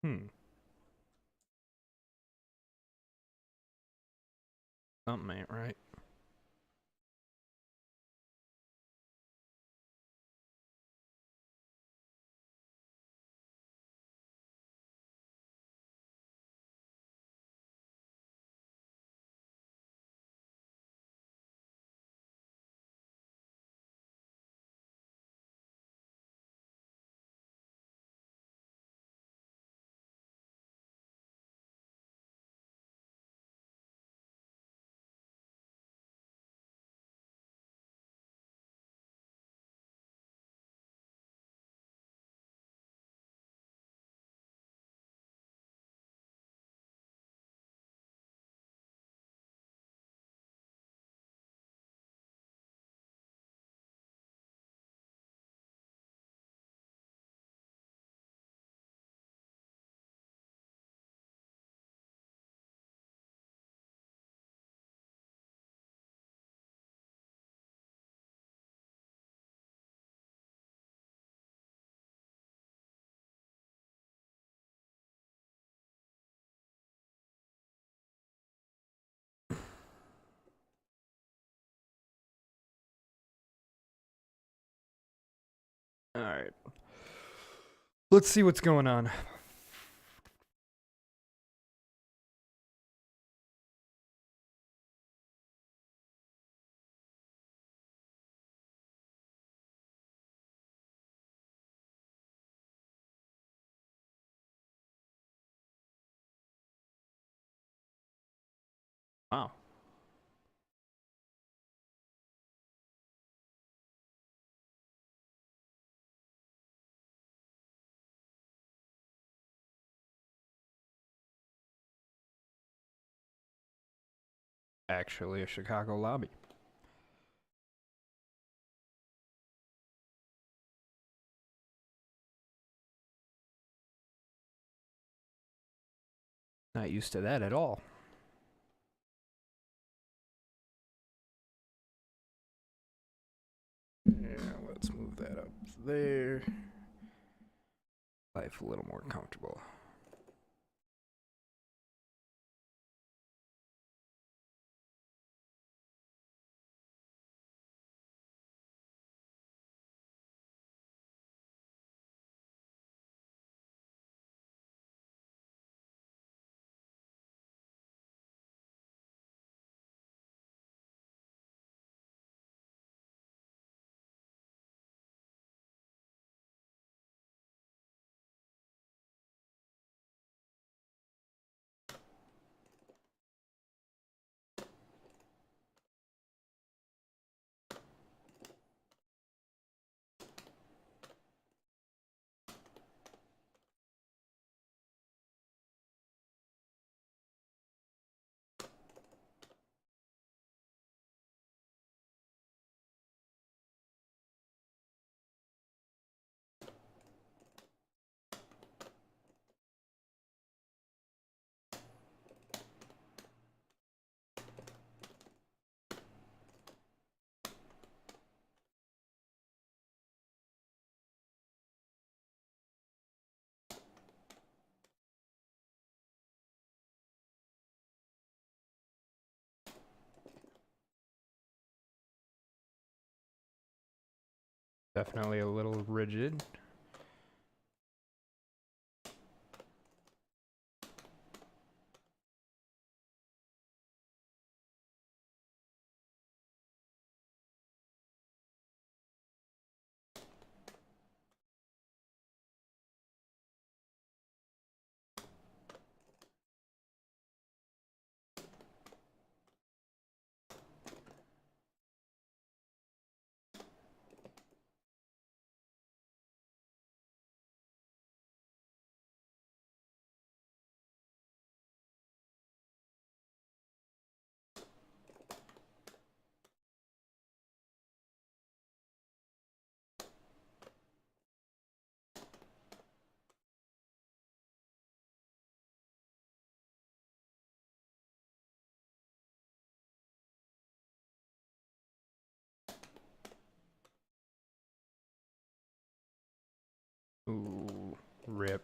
Hmm. Something ain't right. All right. Let's see what's going on. Wow. Actually, a Chicago lobby. Not used to that at all. Yeah, let's move that up there. Life a little more comfortable. Definitely a little rigid. Ooh, rip.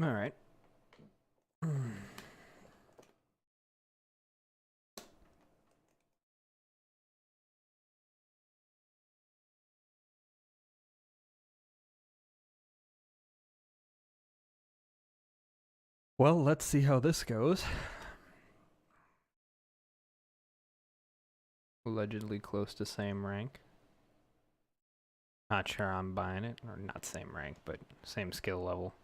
All right. Well, let's see how this goes. Allegedly close to same rank. Not sure I'm buying it, or not same rank, but same skill level.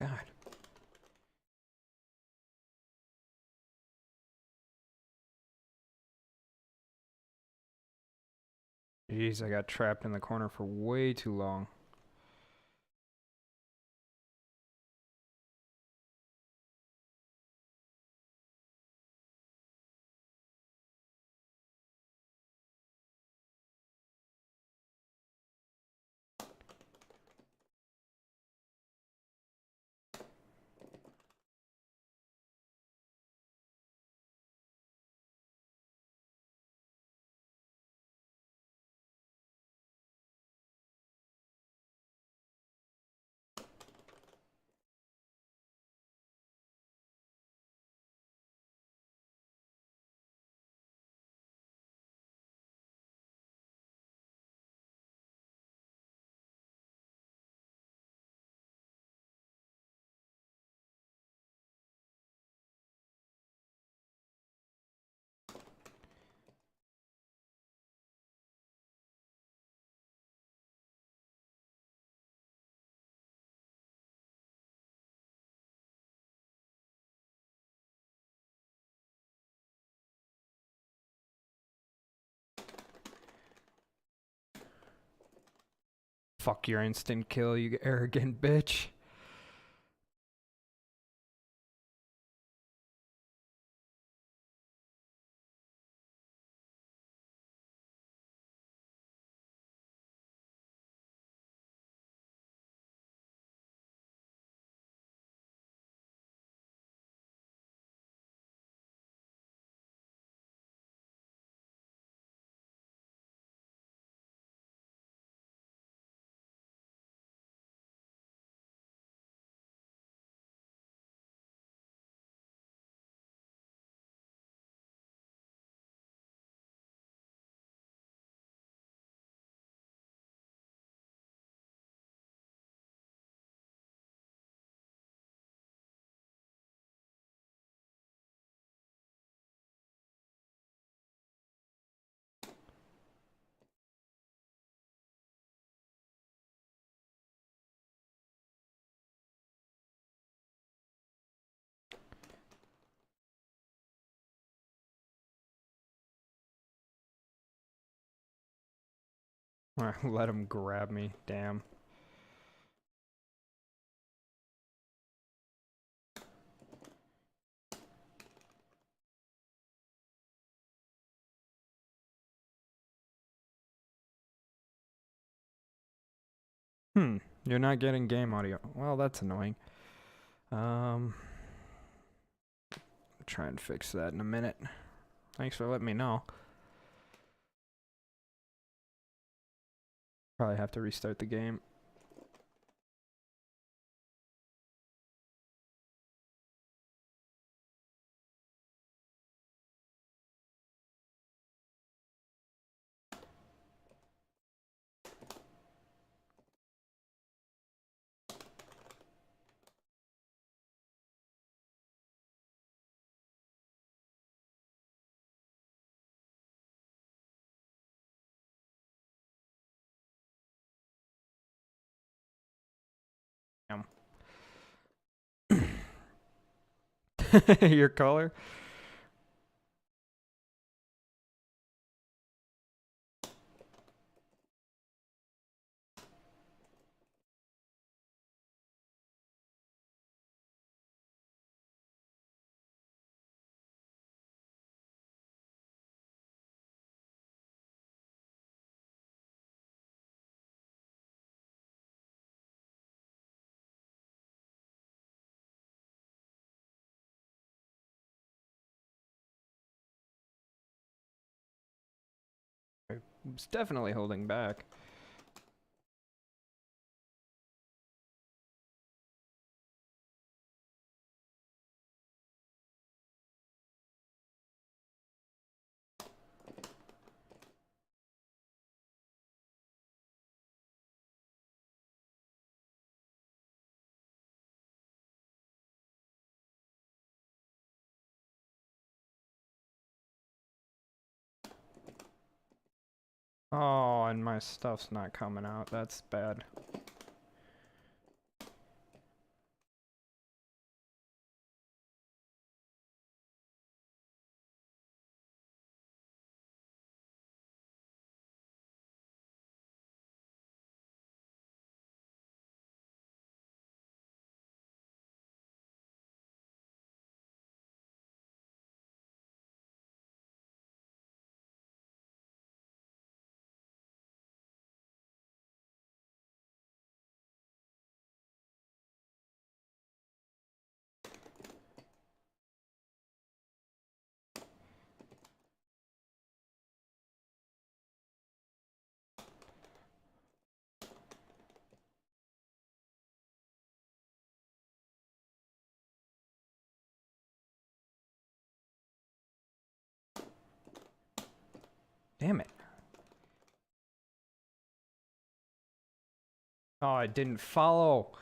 God. Jeez, I got trapped in the corner for way too long. Fuck your instant kill, you arrogant bitch. Let him grab me, damn. You're not getting game audio. Well, that's annoying. Try and fix that in a minute. Thanks for letting me know. Probably have to restart the game. Your color? was definitely holding back. Oh, and my stuff's not coming out. That's bad. Damn it. Oh, I didn't follow.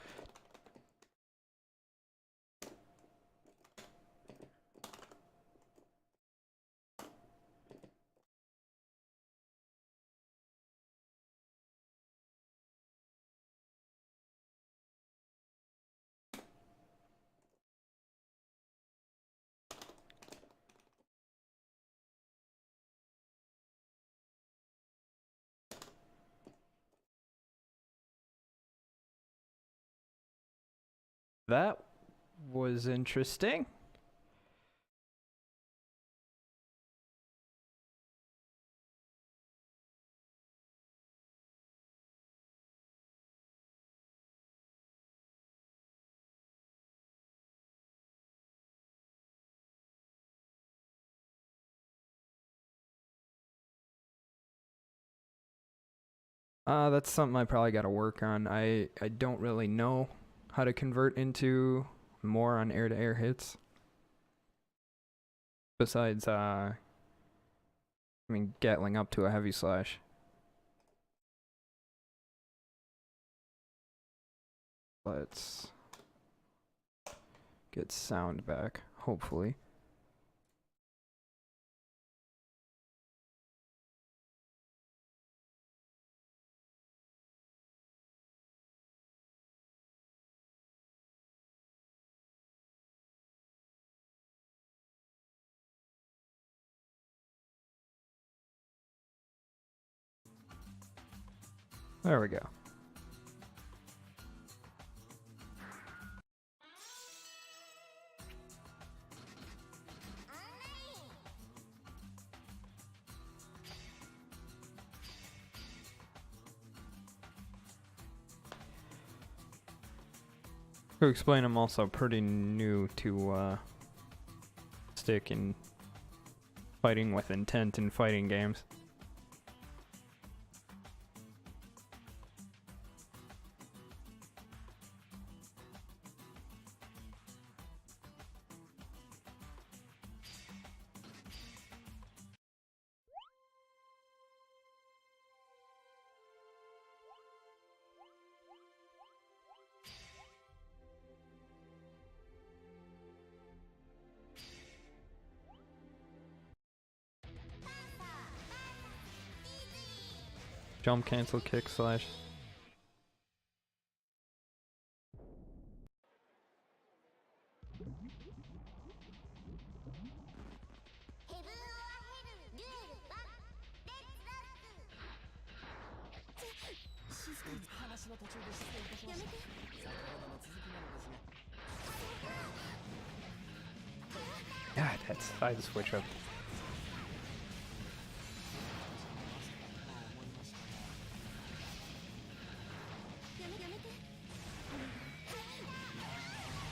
That was interesting. That's something I probably got to work on. I don't really know how to convert into more on air-to-air hits. Besides, I mean, Gatling up to a heavy slash. Let's get sound back, hopefully. There we go. To explain, I'm also pretty new to stick and fighting with intent in fighting games. Jump, cancel, kick, slash. God, that's side switch up.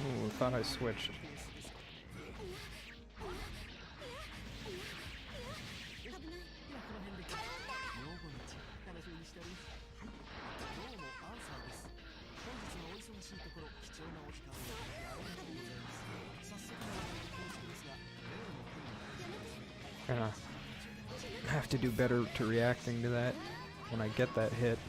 Ooh, I thought I switched. Gonna have to do better to reacting to that when I get that hit.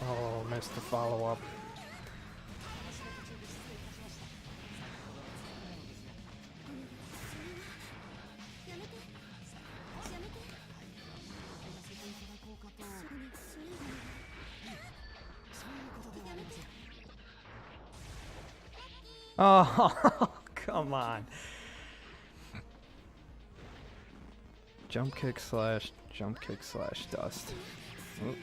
Oh, missed the follow-up. Oh, come on. Jump kick slash dust. Oop.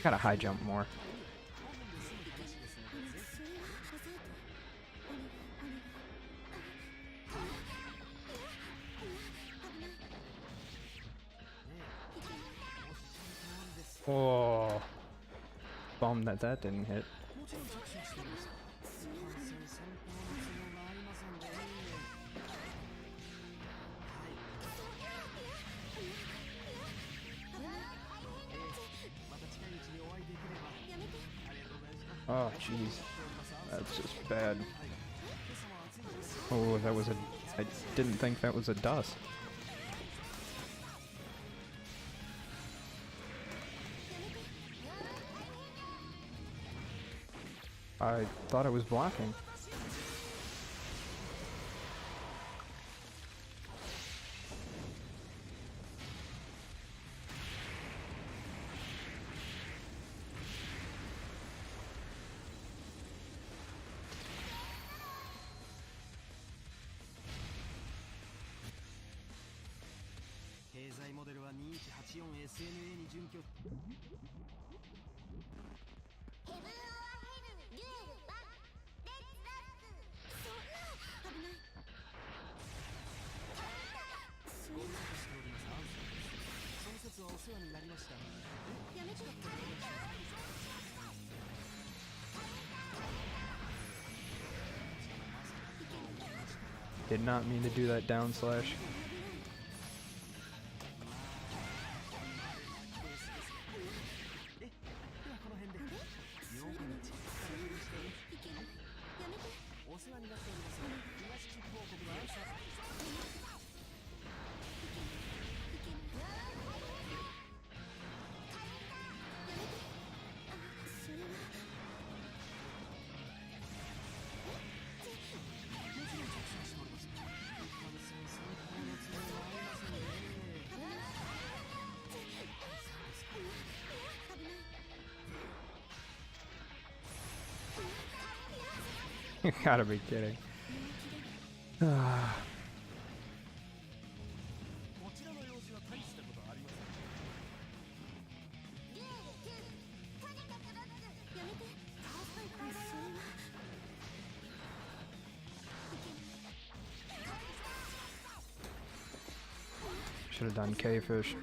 Gotta high jump more. Oh, bummed that didn't hit. Oh, jeez. That's just bad. Oh, that was a... I didn't think that was a dust. I thought I was blocking. Did not mean to do that down slash. You gotta be kidding. Should have done K-Fish.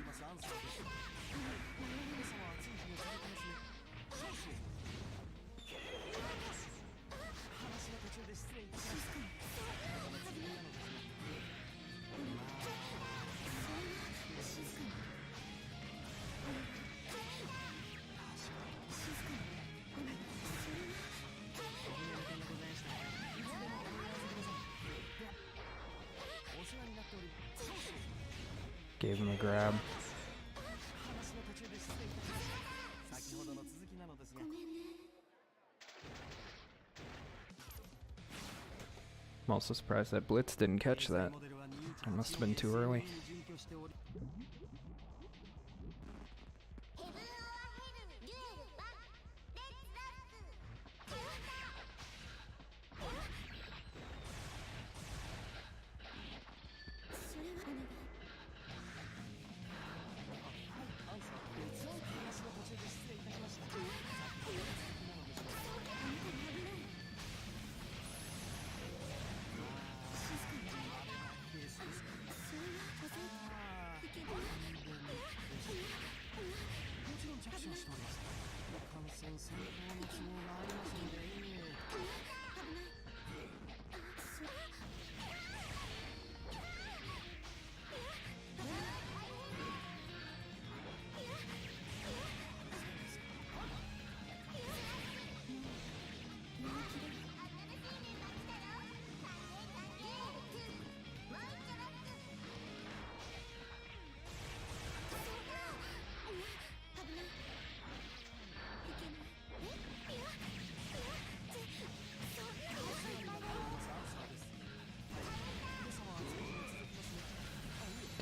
Gave him a grab. I'm also surprised that Blitz didn't catch that. It must have been too early.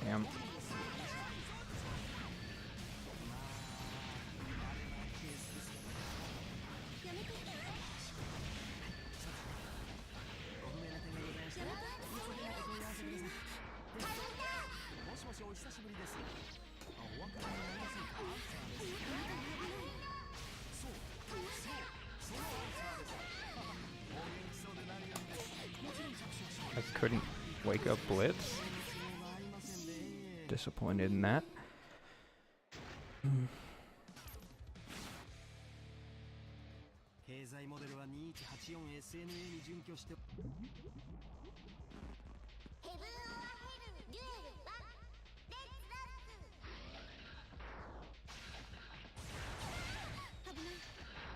Damn. I couldn't wake up Blitz. Disappointed in that. 経済モデルは 2184SNA に準拠してヘブン・オア・ヘルデュエル1レッツラック。危ない。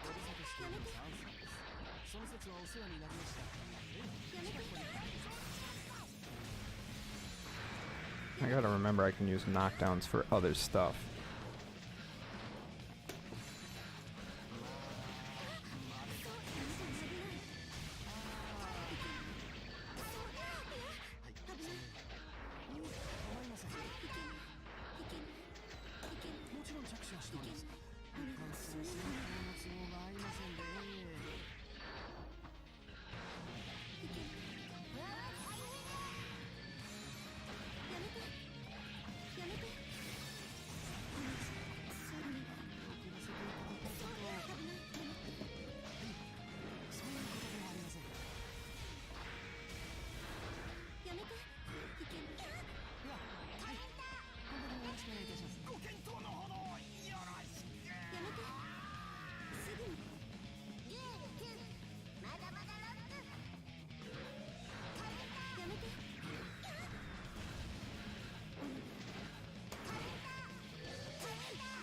ご無沙汰していますアンサーです。その説はお世話になりました。やめて。 I gotta remember I can use knockdowns for other stuff.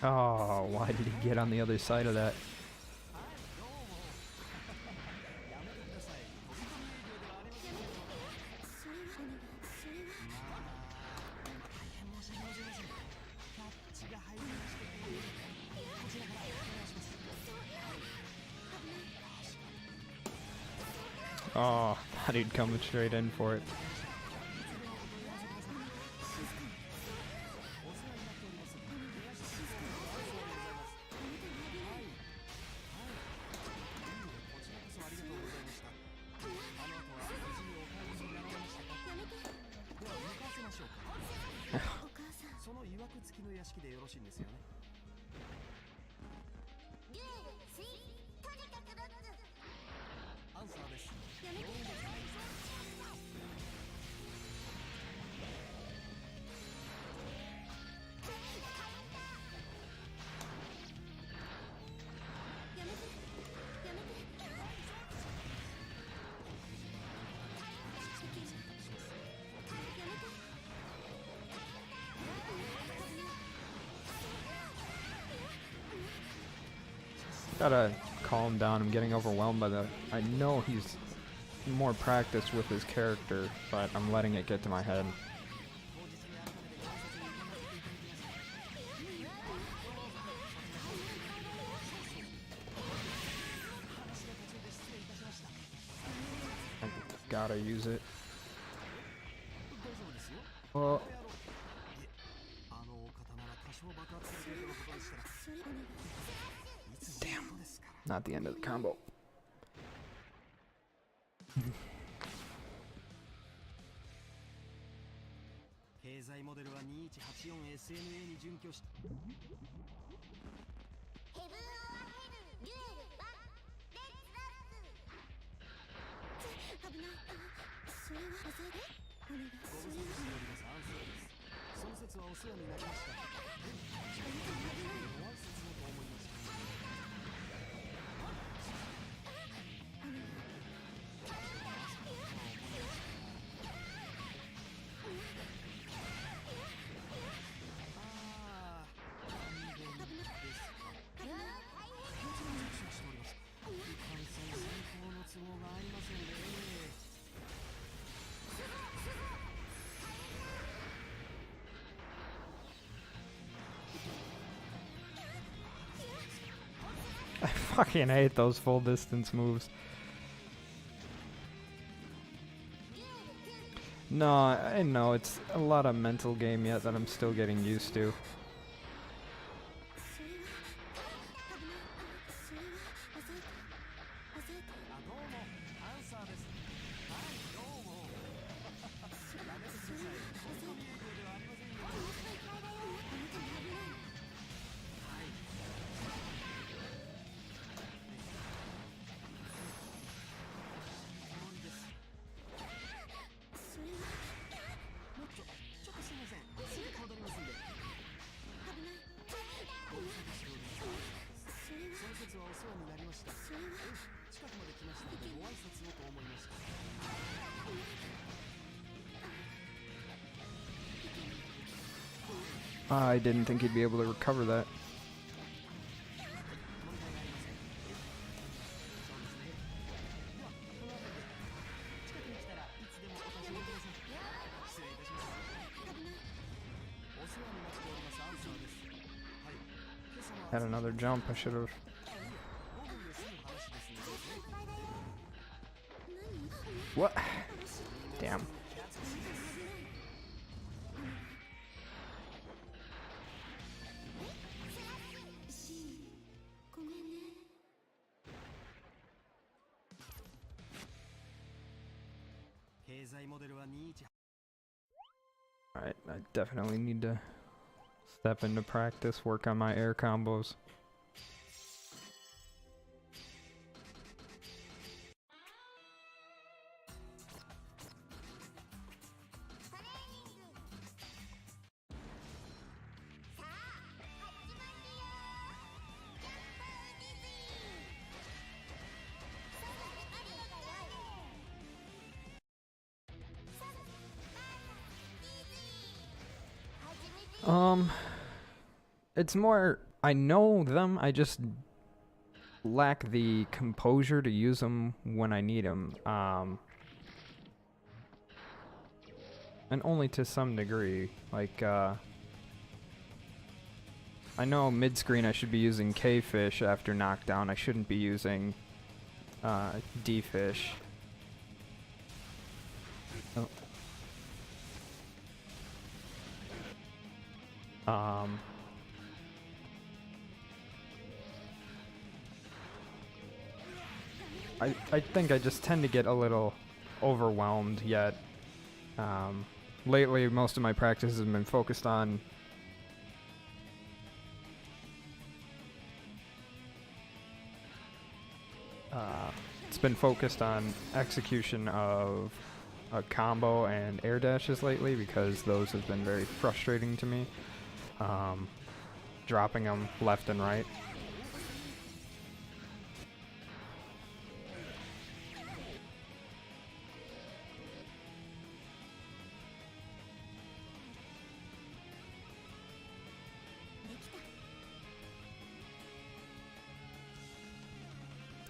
Oh, why did he get on the other side of that? Oh, thought he'd come straight in for it. Gotta calm down. I'm getting overwhelmed by the... I know he's more practiced with his character, but I'm letting it get to my head. I gotta use it. Oh. Damn. Not the end of the combo. fucking hate those full distance moves. No, I know it's a lot of mental game yet that I'm still getting used to. それは危ない。それは抑えて抑えて。どうもアンサーです。はいどうも。やめてください。本当に有効ではありませんよ。この大会だよ。あなたも危ない。はい。氷です。それはもっとちょっとすいません。すぐ戻りますんで。危ない。ご無沙汰しております。それはその節はお世話になりました。それは近くまで来ましたのでご挨拶をと思いました。 I didn't think he'd be able to recover that. 近くに来たらいつでもお立ち寄りください。失礼いたします。お世話になっておりますアンサーです。はい。今朝は Had another jump, I should have. 5分で済む話ですので。 What? Damn. ごめんね。経済モデルは21。 Alright, I definitely need to step into practice, work on my air combos. It's more, I know them, I just lack the composure to use them when I need them. And only to some degree. Like, I know mid-screen I should be using K-Fish after knockdown. I shouldn't be using D-Fish. Oh. I think I just tend to get a little overwhelmed yet. Lately, most of my practice has been focused on it's been focused on execution of a combo and air dashes lately because those have been very frustrating to me. Dropping them left and right.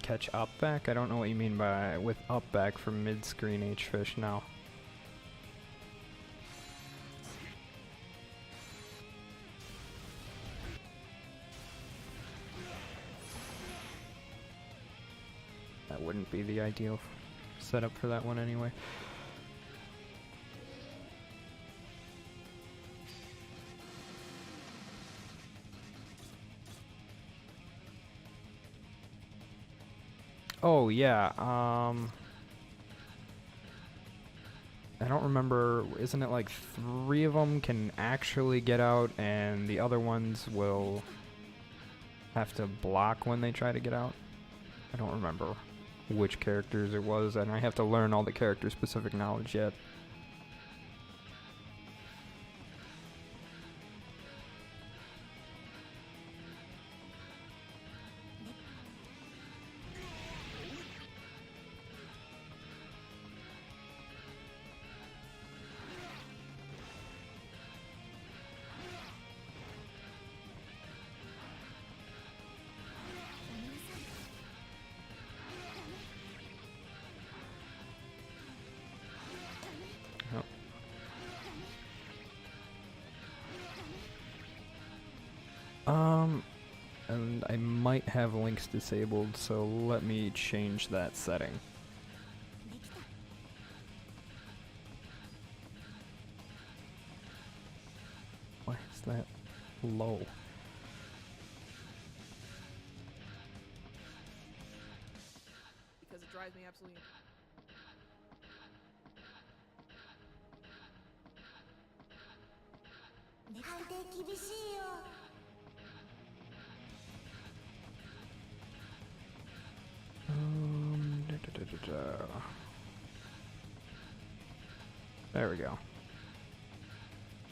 Catch up back? I don't know what you mean by with up back from mid-screen H-Fish now. That wouldn't be the ideal setup for that one anyway. Oh yeah, I don't remember, isn't it like 3 of them can actually get out and the other ones will have to block when they try to get out? I don't remember which characters it was, and I have to learn all the character specific knowledge yet. And I might have links disabled, so let me change that setting. できた Why is that low? Because it drives me absolutely. 判定厳しいよ There we go.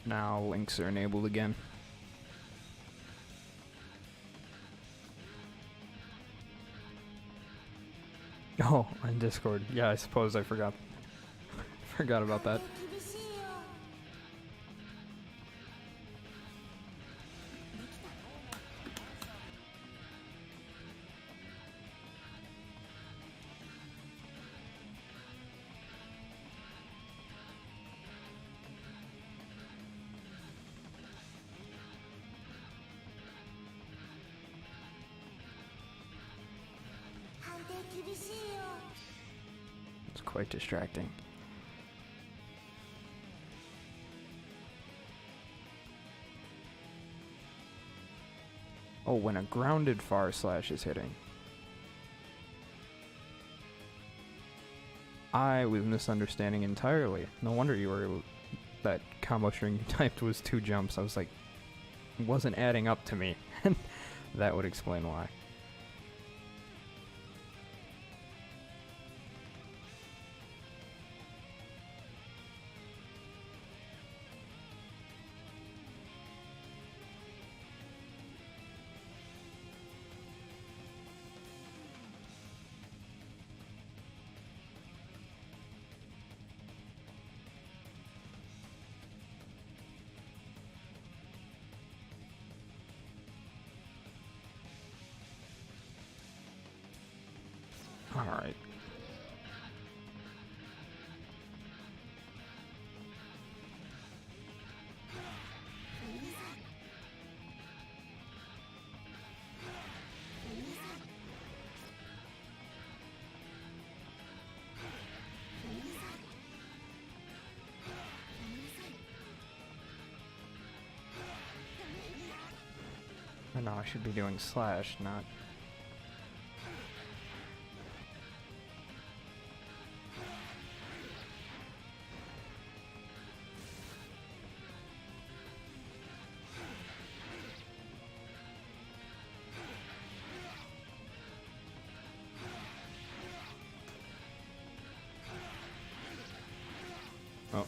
Now links are enabled again. Oh, on Discord. Yeah, I suppose I forgot. Forgot about that. 厳しいよできた 判定厳しいよ It's quite distracting. Oh, when a grounded far slash is hitting. I was misunderstanding entirely. No wonder you were that combo string you typed was 2 jumps. I was like, it wasn't adding up to me. That would explain why. Alright. I know I should be doing slash, not... Oh.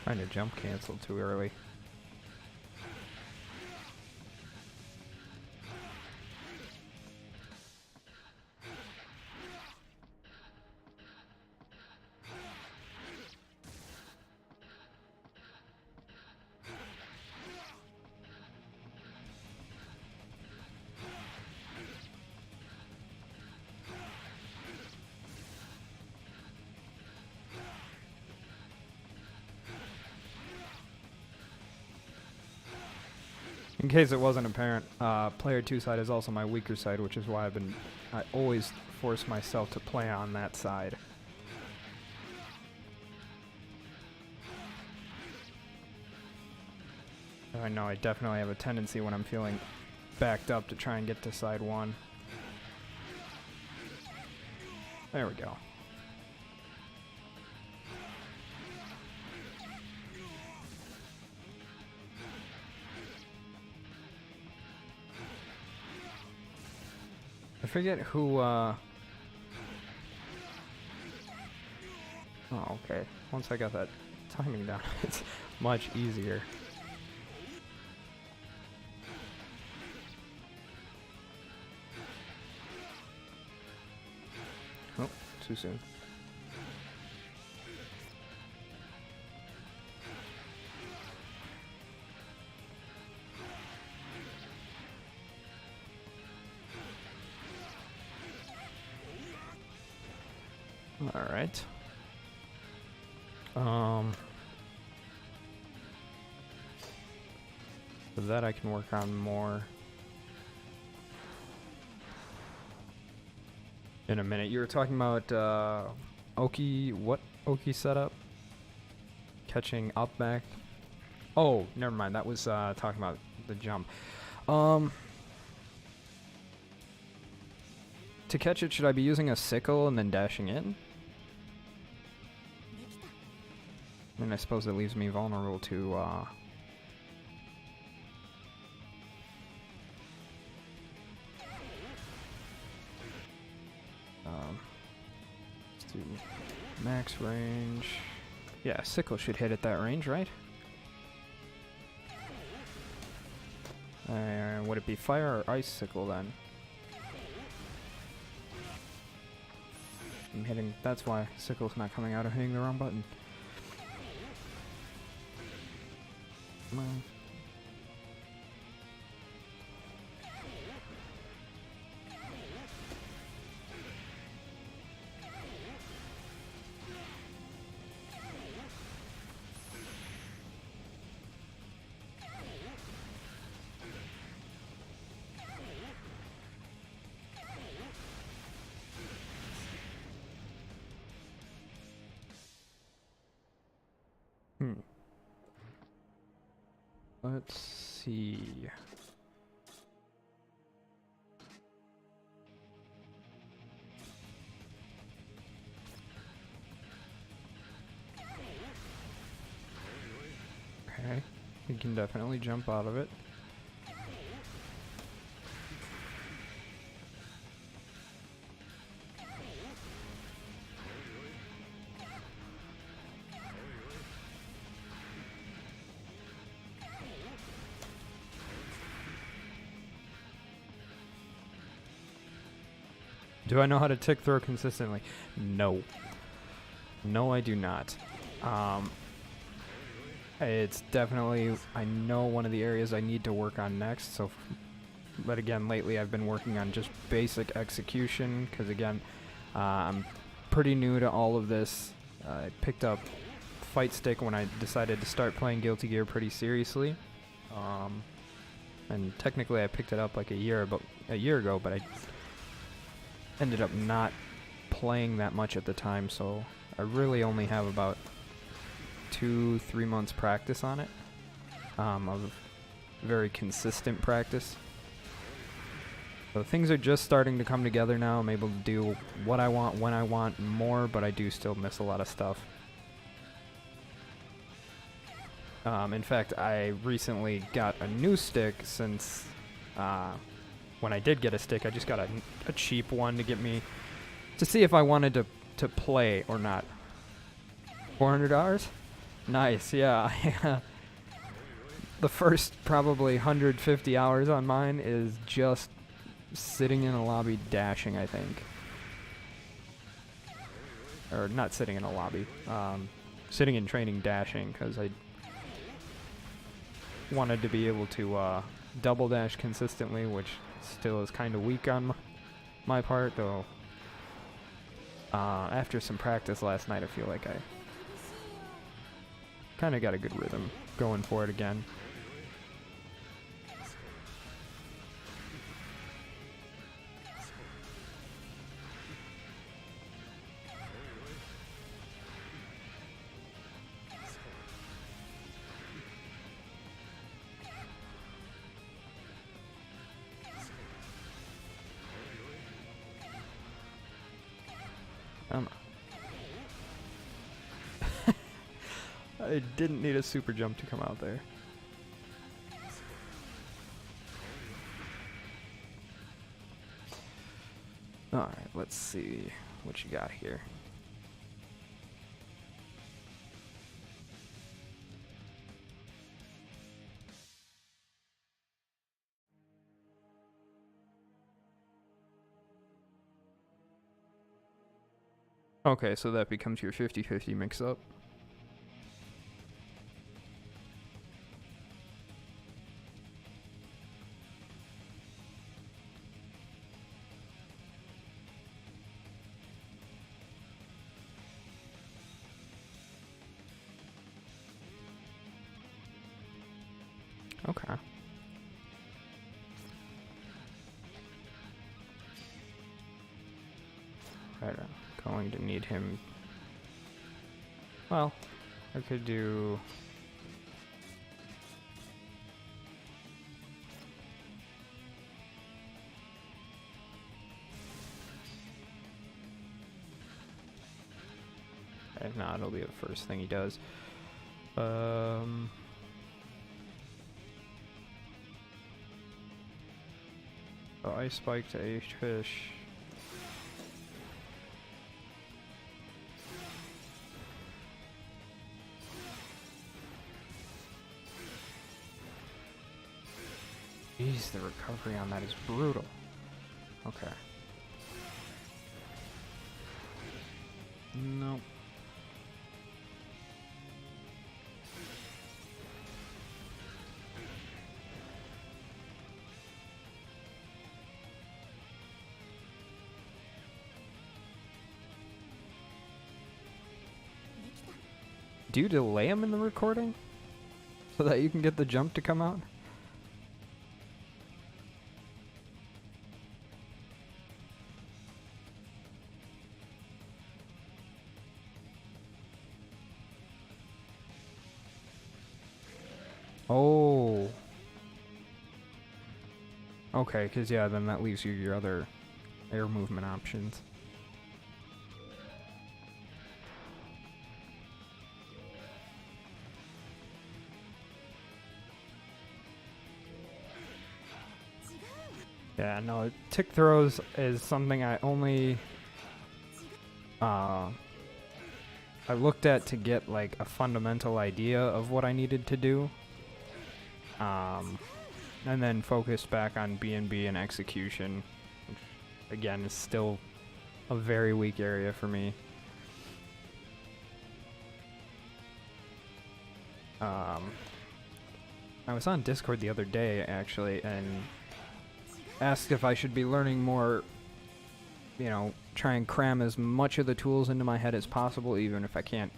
Trying to jump cancel too early. In case it wasn't apparent, player 2 side is also my weaker side, which is why I always force myself to play on that side. I know I definitely have a tendency when I'm feeling backed up to try and get to side 1. There we go. I forget who, Oh, okay. Once I got that timing down, it's much easier. Oh, too soon. All right. So that I can work on more in a minute. You were talking about Oki, what Oki setup? Catching up back. Oh, never mind. That was talking about the jump. To catch it, should I be using a sickle and then dashing in? できた And I suppose it leaves me vulnerable to let's do max range. Yeah, sickle should hit at that range, right? Would it be fire or ice sickle then? I'm hitting. That's why sickle's not coming out. I'm hitting the wrong button. Come on. Let's see. Okay, we can definitely jump out of it. Do I know how to tick throw consistently? No. No, I do not. It's definitely, I know one of the areas I need to work on next, so, but again, lately I've been working on just basic execution, because again, I'm pretty new to all of this. I picked up Fight Stick when I decided to start playing Guilty Gear pretty seriously. And technically I picked it up like a year ago, but I ended up not playing that much at the time, so I really only have about 2-3 months practice on it, of very consistent practice. So things are just starting to come together now. I'm able to do what I want when I want more, but I do still miss a lot of stuff. In fact, I recently got a new stick since when I did get a stick, I just got a cheap one to get me to see if I wanted to play or not. $400? Nice, yeah. The first probably 150 hours on mine is just sitting in a lobby dashing, I think. Or not sitting in a lobby. Sitting in training dashing, because I wanted to be able to double dash consistently, which still is kind of weak on my part, though. After some practice last night, I feel like I kind of got a good rhythm going for it again. I didn't need a super jump to come out there. Alright, let's see what you got here. Okay, so that becomes your 50-50 mix-up. Okay. I'm going to need him. Well, I could do. No, it'll be the first thing he does. So I spiked a fish. Jeez, the recovery on that is brutal. Okay. Nope. Do you delay him in the recording so that you can get the jump to come out? Oh. Okay, because yeah, then that leaves you your other air movement options. Yeah, no, tick throws is something I only I looked at to get like a fundamental idea of what I needed to do. And then focused back on B&B and execution, which again is still a very weak area for me. I was on Discord the other day actually and asked if I should be learning more, you know, try and cram as much of the tools into my head as possible, even if I can't,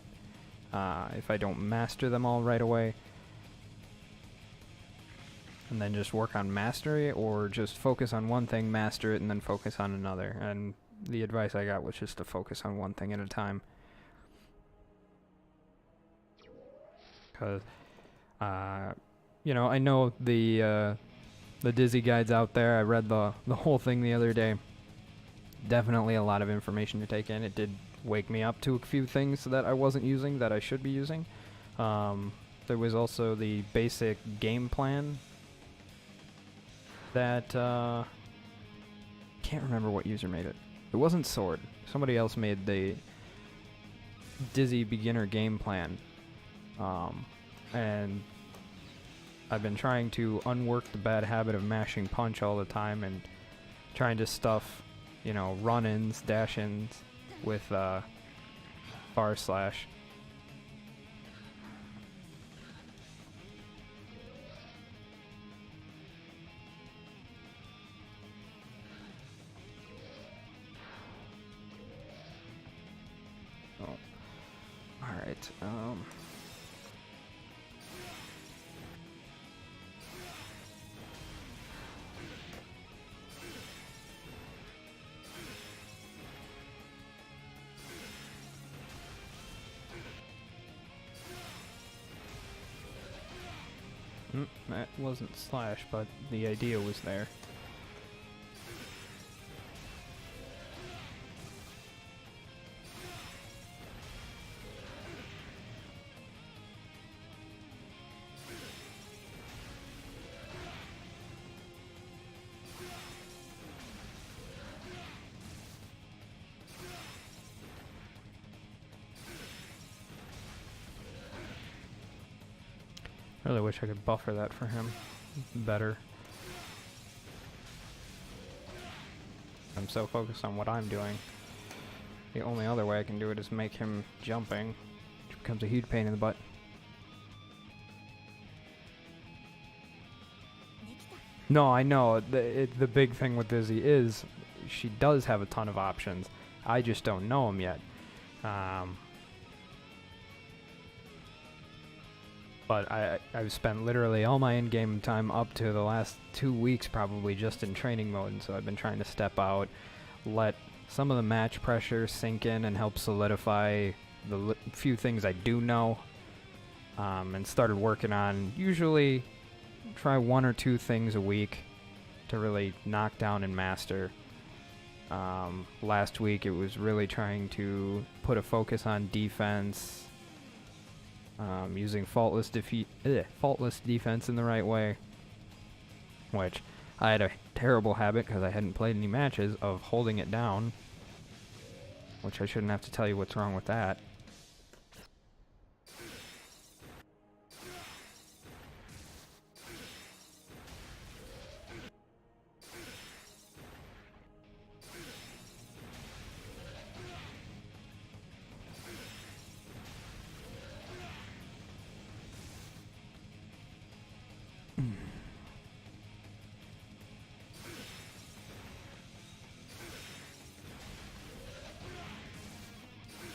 if I don't master them all right away. And then just work on mastery, or just focus on one thing, master it, and then focus on another. And the advice I got was just to focus on one thing at a time. Because, you know, I know the Dizzy guides out there. I read the whole thing the other day. Definitely a lot of information to take in. It did wake me up to a few things that I wasn't using that I should be using. There was also the basic game plan that can't remember what user made it. It wasn't Sword. Somebody else made the Dizzy beginner game plan. And I've been trying to unwork the bad habit of mashing punch all the time and trying to stuff, you know, run-ins, dash-ins with bar slash. Oh. Alright, that wasn't slash, but the idea was there. I really wish I could buffer that for him better. I'm so focused on what I'm doing. The only other way I can do it is make him jumping, which becomes a huge pain in the butt. No, I know. The big thing with Dizzy is she does have a ton of options. I just don't know them yet. But I've spent literally all my in-game time up to the last 2 weeks probably just in training mode, and so I've been trying to step out, let some of the match pressure sink in and help solidify the few things I do know. And started working on usually try 1 or 2 things a week to really knock down and master. Last week it was really trying to put a focus on defense, using faultless defense in the right way, which I had a terrible habit because I hadn't played any matches of holding it down, which I shouldn't have to tell you what's wrong with that.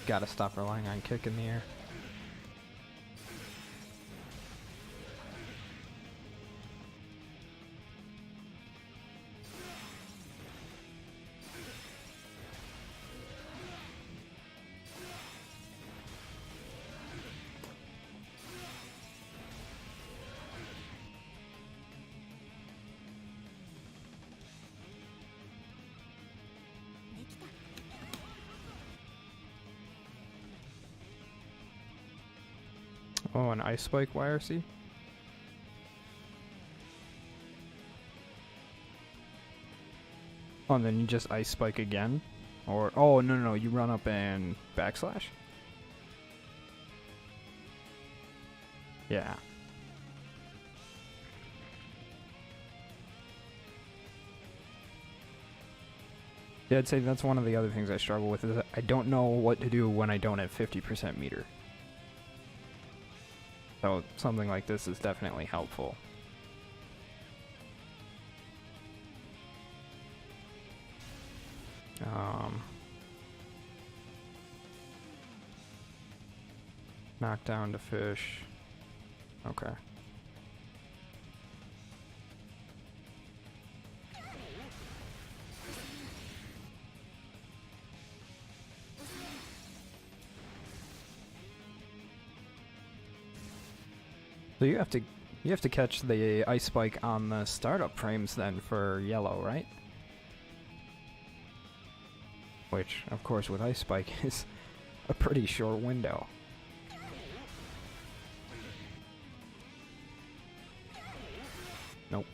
Gotta stop relying on kick in the air. Oh, an ice spike YRC? Oh, and then you just ice spike again? Or, oh, no, you run up and backslash? Yeah. Yeah, I'd say that's one of the other things I struggle with, is that I don't know what to do when I don't have 50% meter. So something like this is definitely helpful. Knock down to fish. Okay. So you have to catch the ice spike on the startup frames then for yellow, right? Which, of course, with ice spike is a pretty short window. Nope.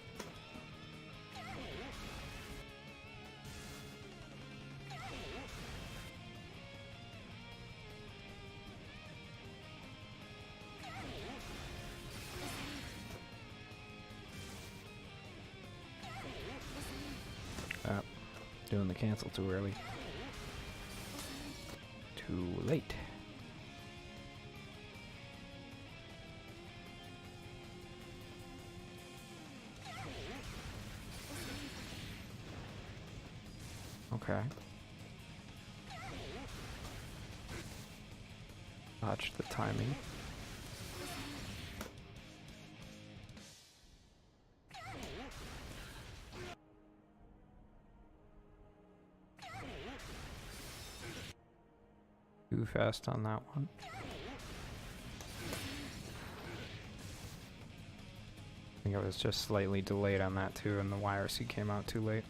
Doing the cancel too early. Too late. Okay. Watch the timing. Too fast on that one. I think I was just slightly delayed on that too, and the YRC came out too late.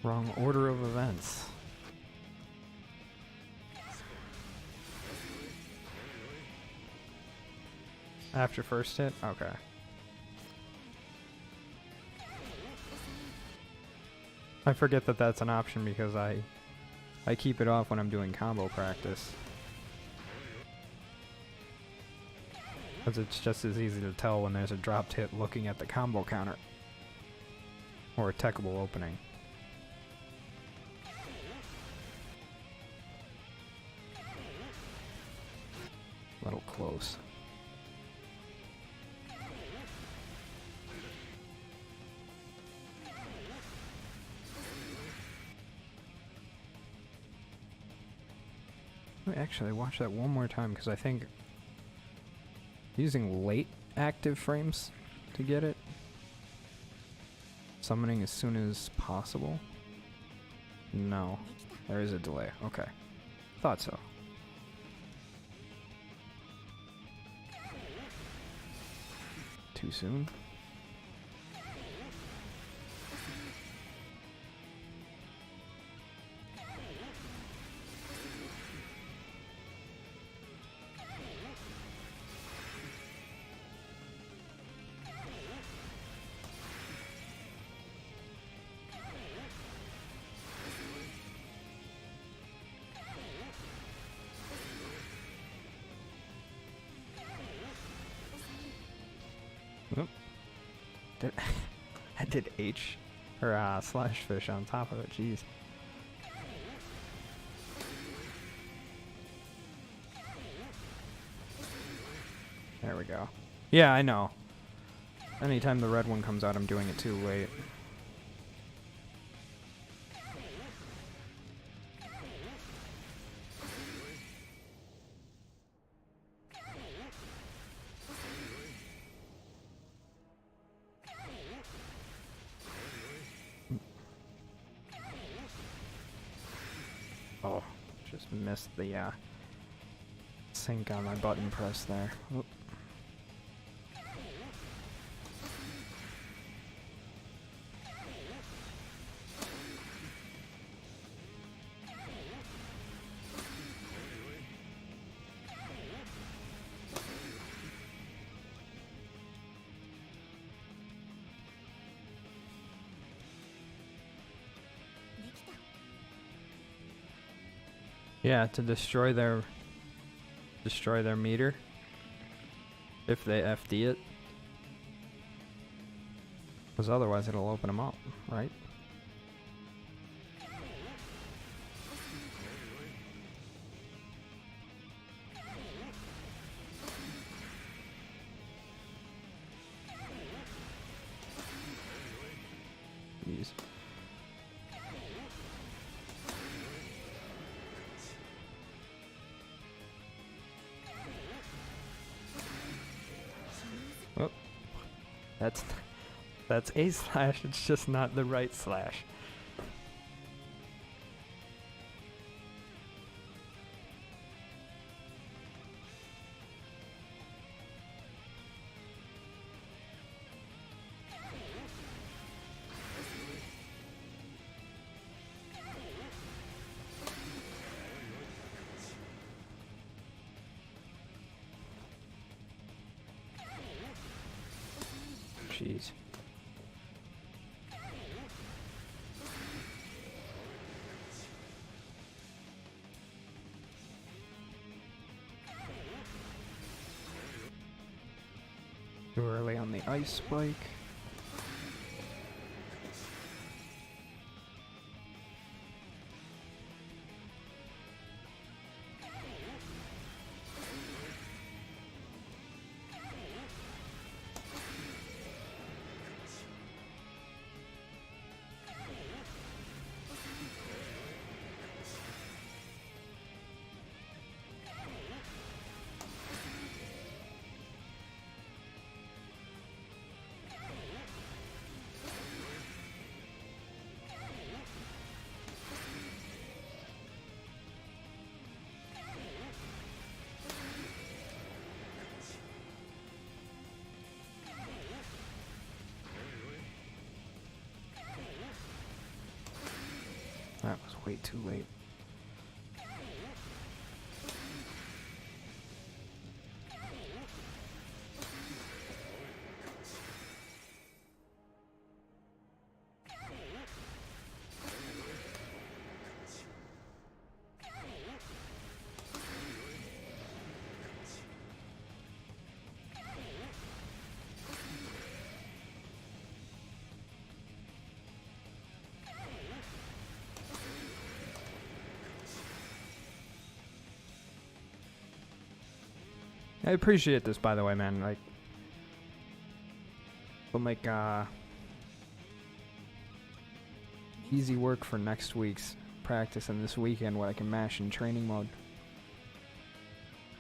Wrong order of events. After first hit? Okay. I forget that that's an option because I keep it off when I'm doing combo practice. Because it's just as easy to tell when there's a dropped hit looking at the combo counter. Or a techable opening. A little close. Let me actually watch that one more time because I think using late active frames to get it. Summoning as soon as possible? No. There is a delay. Okay. Thought so. Too soon? Oop. I did H or slash fish on top of it. Jeez. There we go. Yeah, I know. Anytime the red one comes out, I'm doing it too late. Oh, just missed the sync on my button press there. Oop. Yeah, to destroy their meter if they FD it, because otherwise it'll open them up, right? Jeez. Oh, that's a slash, it's just not the right slash. Jeez. Too early on the ice spike. That was way too late. I appreciate this, by the way, man. Like, we'll make easy work for next week's practice and this weekend what I can mash in training mode,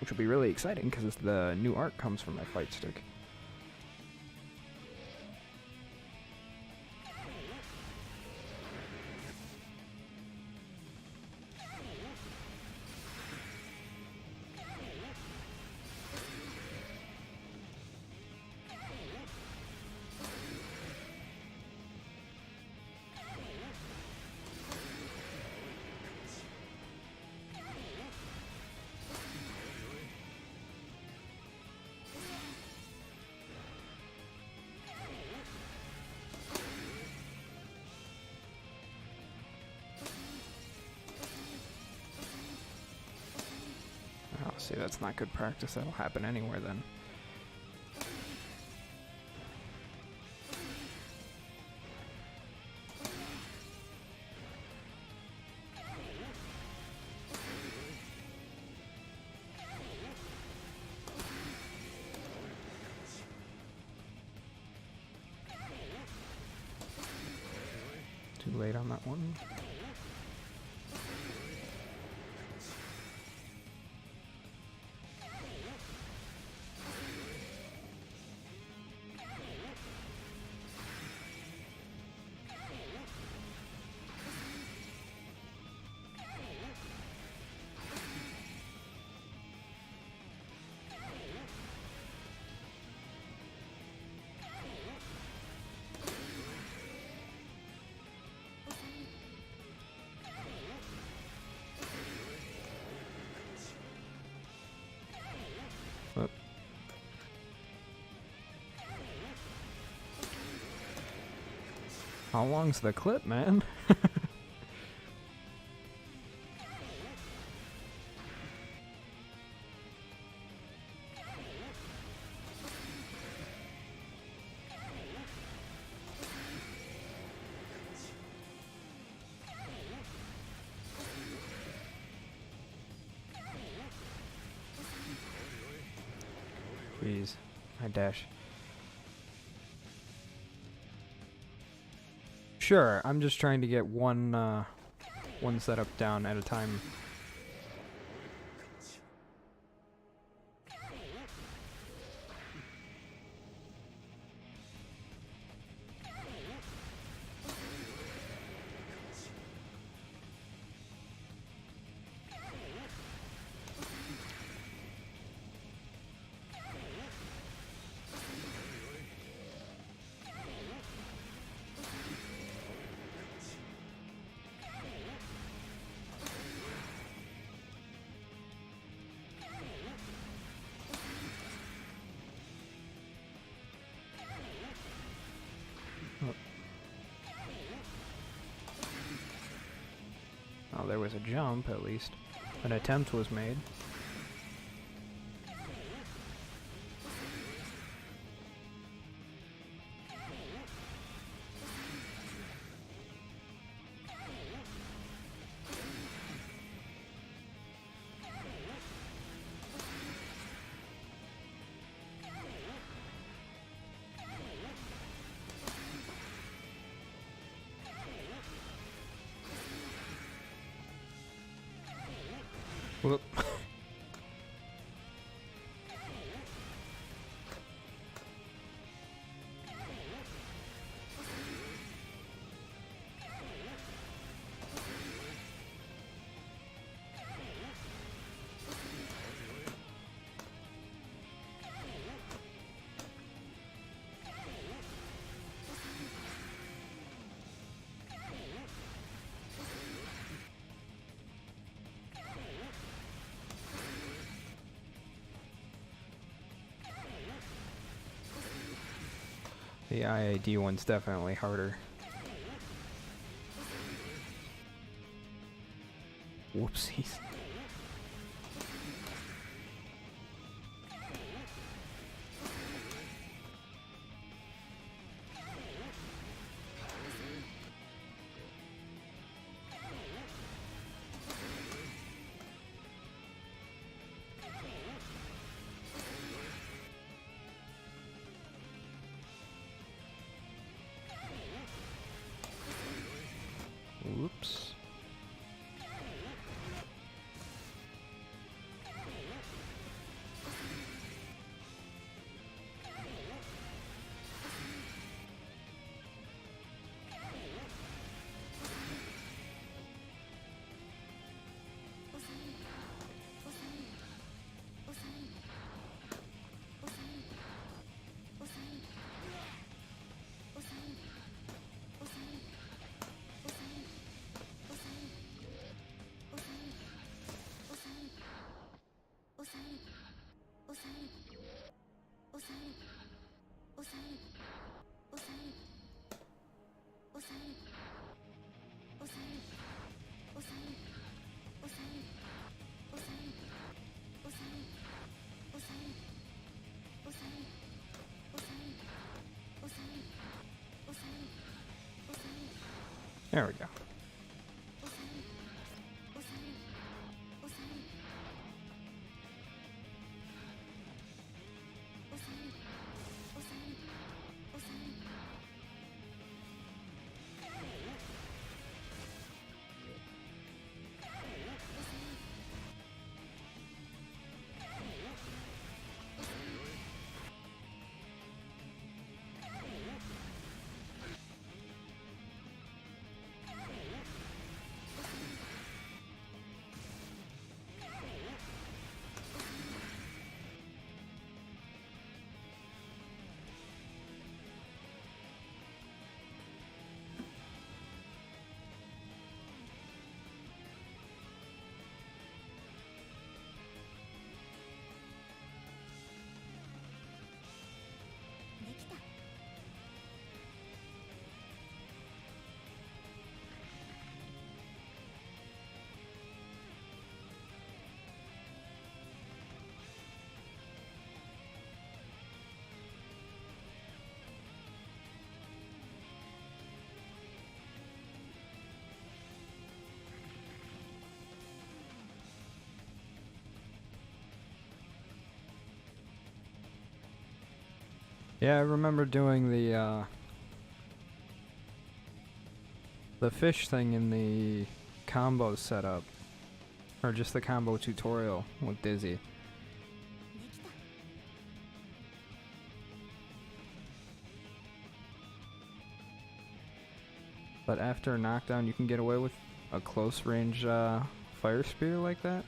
which will be really exciting because the new art comes from my fight stick. Oh, see, that's not good practice. That'll happen anywhere then. Too late on that one. But how long's the clip, man? Jeez, my dash. Sure, I'm just trying to get one setup down at a time. Oh, there was a jump, at least. An attempt was made. Whoop. The IAD one's definitely harder. Whoopsies. Whoops. There we go. Yeah, I remember doing the fish thing in the combo setup, or just the combo tutorial with Dizzy. But after a knockdown, you can get away with a close range fire spear like that?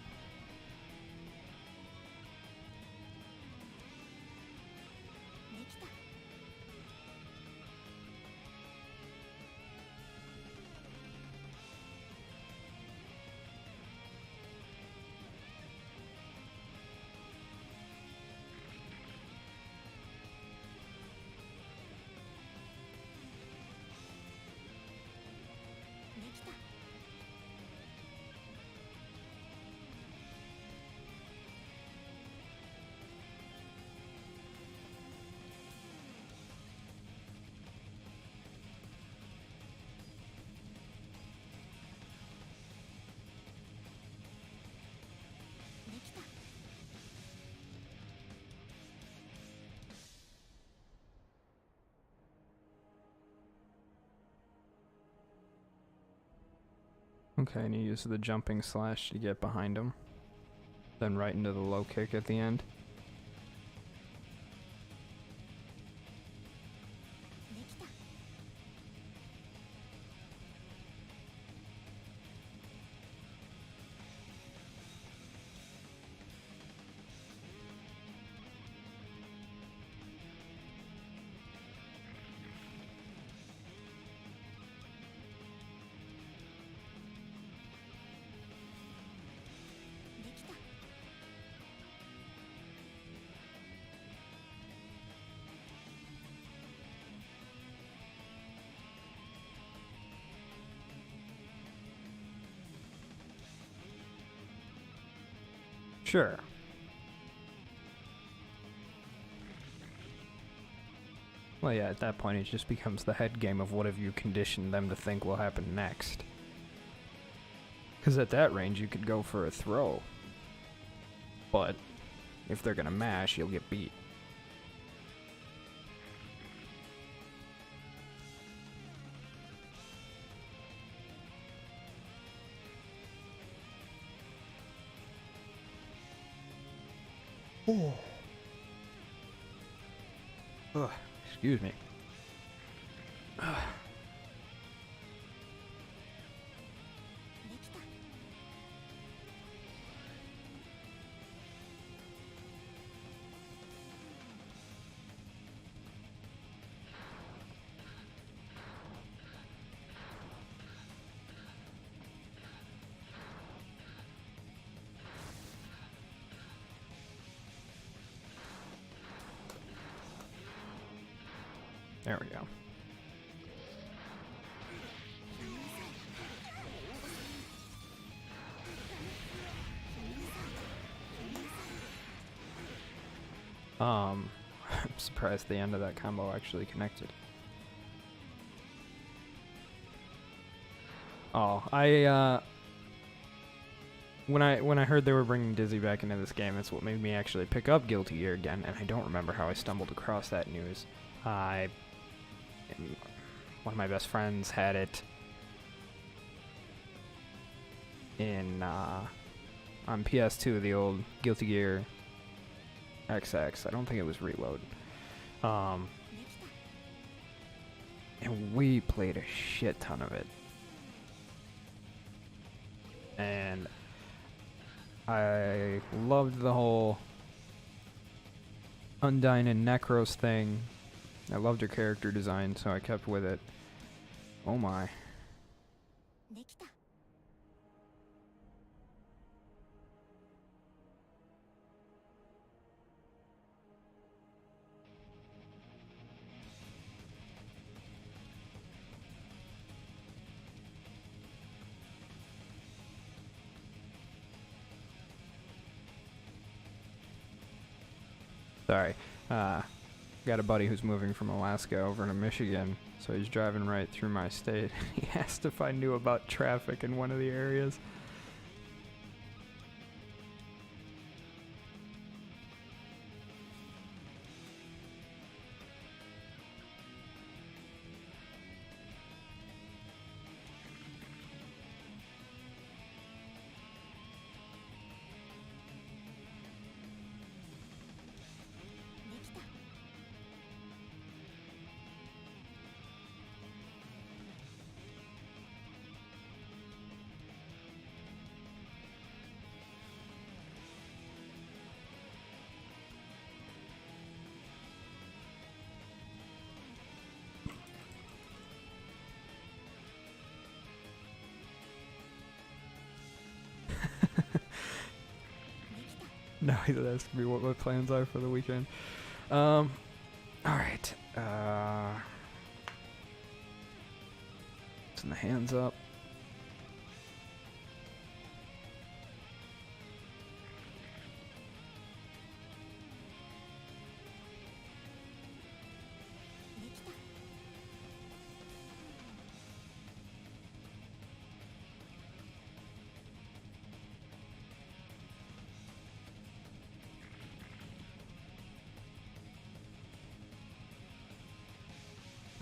Okay, and you use the jumping slash to get behind him. Then right into the low kick at the end. Sure. Well, yeah, at that point it just becomes the head game of what have you conditioned them to think will happen next. Because at that range you could go for a throw. But if they're gonna mash, you'll get beat. Ugh, excuse me. There we go. I'm surprised the end of that combo actually connected. Oh, when I heard they were bringing Dizzy back into this game, it's what made me actually pick up Guilty Gear again, and I don't remember how I stumbled across that news. One of my best friends had it in on PS2, the old Guilty Gear XX. I don't think it was Reload. And we played a shit ton of it. And I loved the whole Undyne and Necros thing. I loved her character design, so I kept with it. Oh my. Sorry. Got a buddy who's moving from Alaska over to Michigan, so he's driving right through my state. He asked if I knew about traffic in one of the areas. No, he's asking me what my plans are for the weekend. Alright. Send the hands up.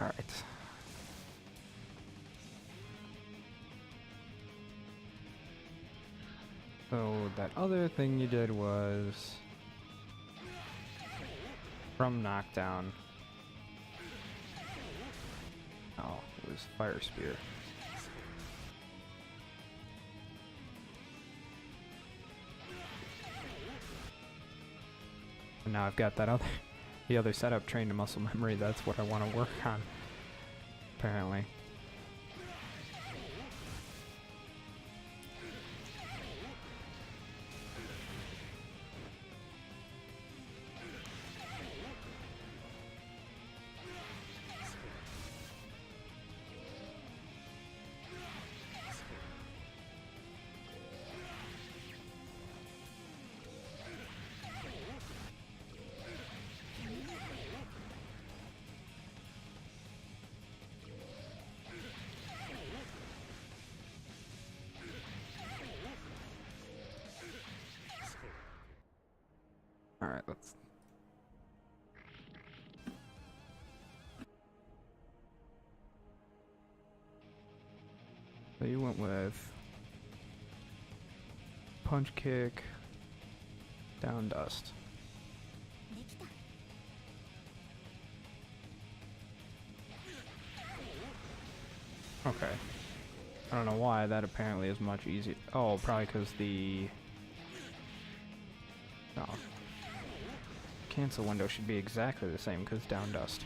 Alright. So that other thing you did was from knockdown. Oh, it was Fire Spear. And now I've got that the other setup trained to muscle memory. That's what I want to work on, apparently. Alright, let's... So you went with punch kick, down dust. Okay. I don't know why that apparently is much easier. Oh, probably because the... No. Cancel window should be exactly the same because down dust.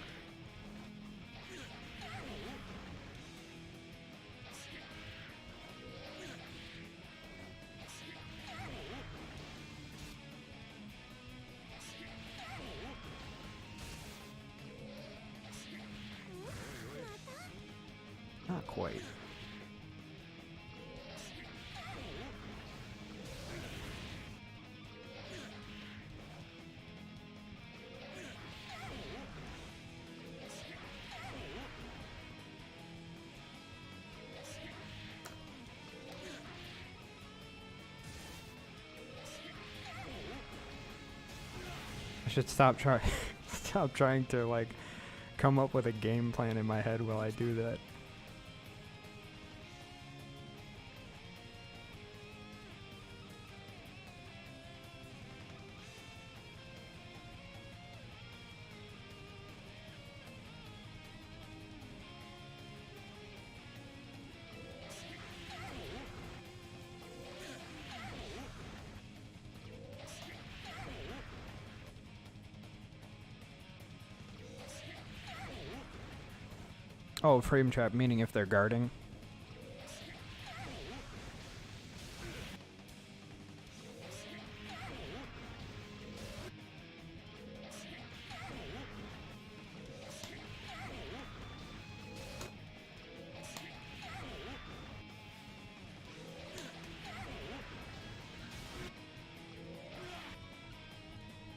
Not quite. I should stop stop trying to like come up with a game plan in my head while I do that. Oh, frame trap, meaning if they're guarding.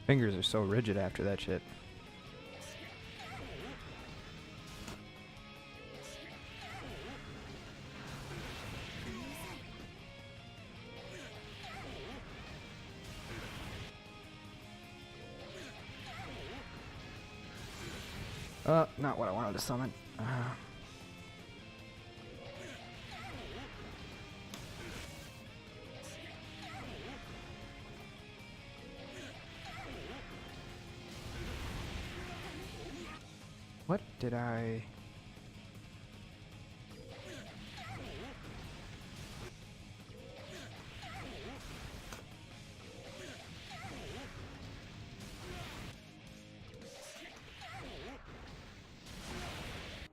Fingers are so rigid after that shit. Not what I wanted to summon. What did I...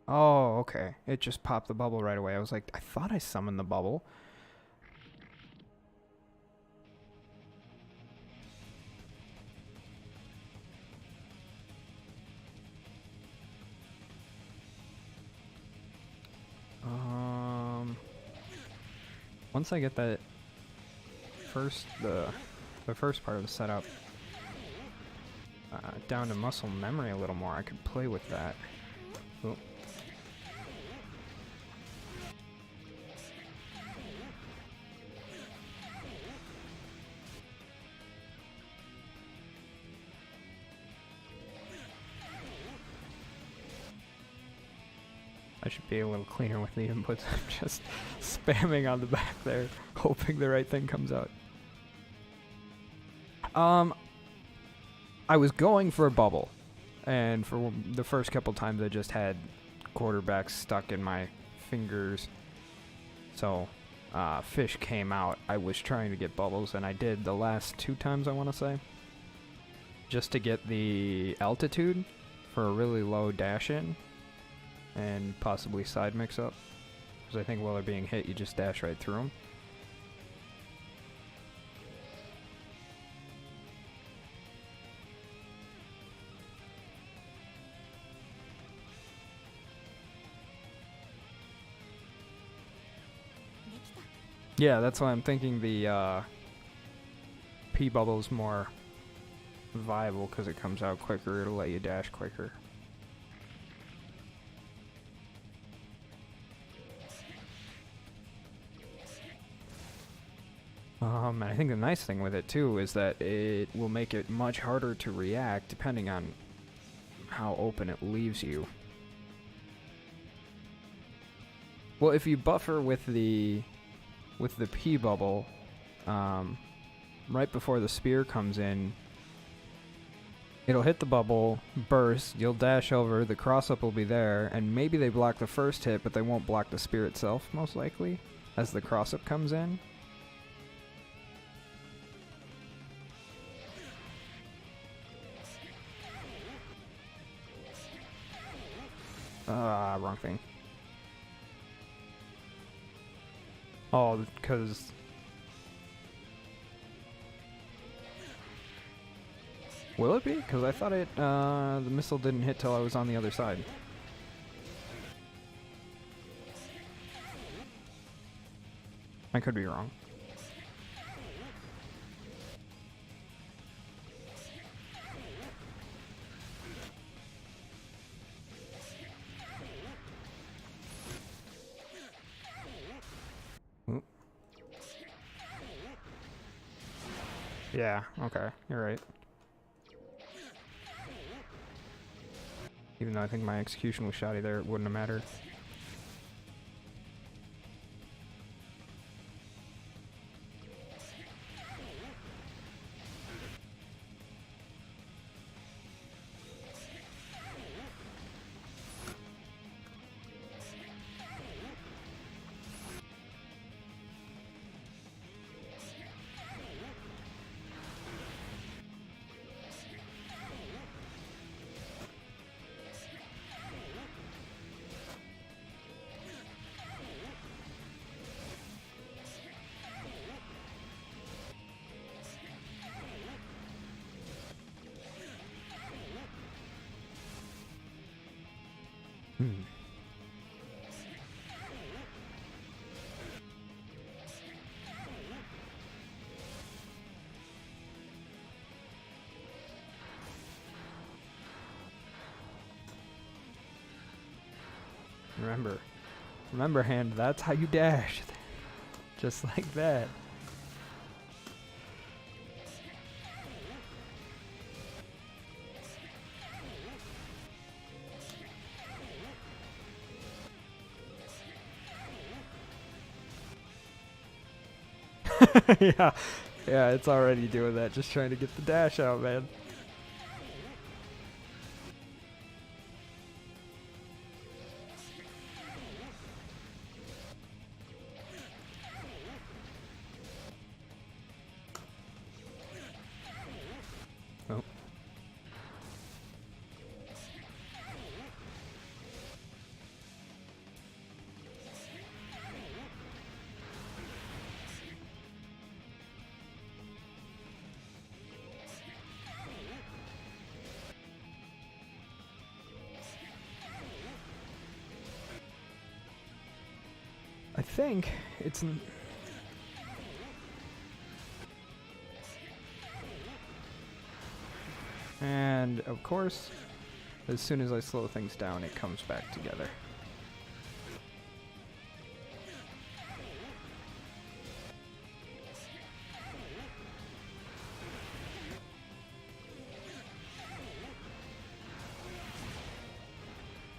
Oh, okay. It just popped the bubble right away. I was like, I thought I summoned the bubble. Once I get that the first part of the setup down to muscle memory a little more, I could play with that. Oop. I should be a little cleaner with the inputs. I'm just spamming on the back there, hoping the right thing comes out. I was going for a bubble, and for the first couple times I just had quarterbacks stuck in my fingers. So, fish came out. I was trying to get bubbles, and I did the last 2 times, I want to say. Just to get the altitude for a really low dash in. And possibly side mix up. Because I think while they're being hit, you just dash right through them. Yeah, that's why I'm thinking the P bubble's more viable because it comes out quicker. It'll let you dash quicker. And I think the nice thing with it too is that it will make it much harder to react depending on how open it leaves you. Well, if you buffer with the P bubble, right before the spear comes in, It'll hit the bubble, burst, you'll dash over, the cross-up will be there, and maybe they block the first hit, but they won't block the spear itself, most likely, as the cross-up comes in. Wrong thing. Oh, because... Will it be? Because I thought the missile didn't hit till I was on the other side. I could be wrong. Oop. Yeah, okay, you're right. Even though I think my execution was shoddy there, it wouldn't have mattered. Remember, hand, that's how you dash. Just like that. Yeah, it's already doing that, just trying to get the dash out, man. Oh. I think it's... And, of course, as soon as I slow things down, it comes back together.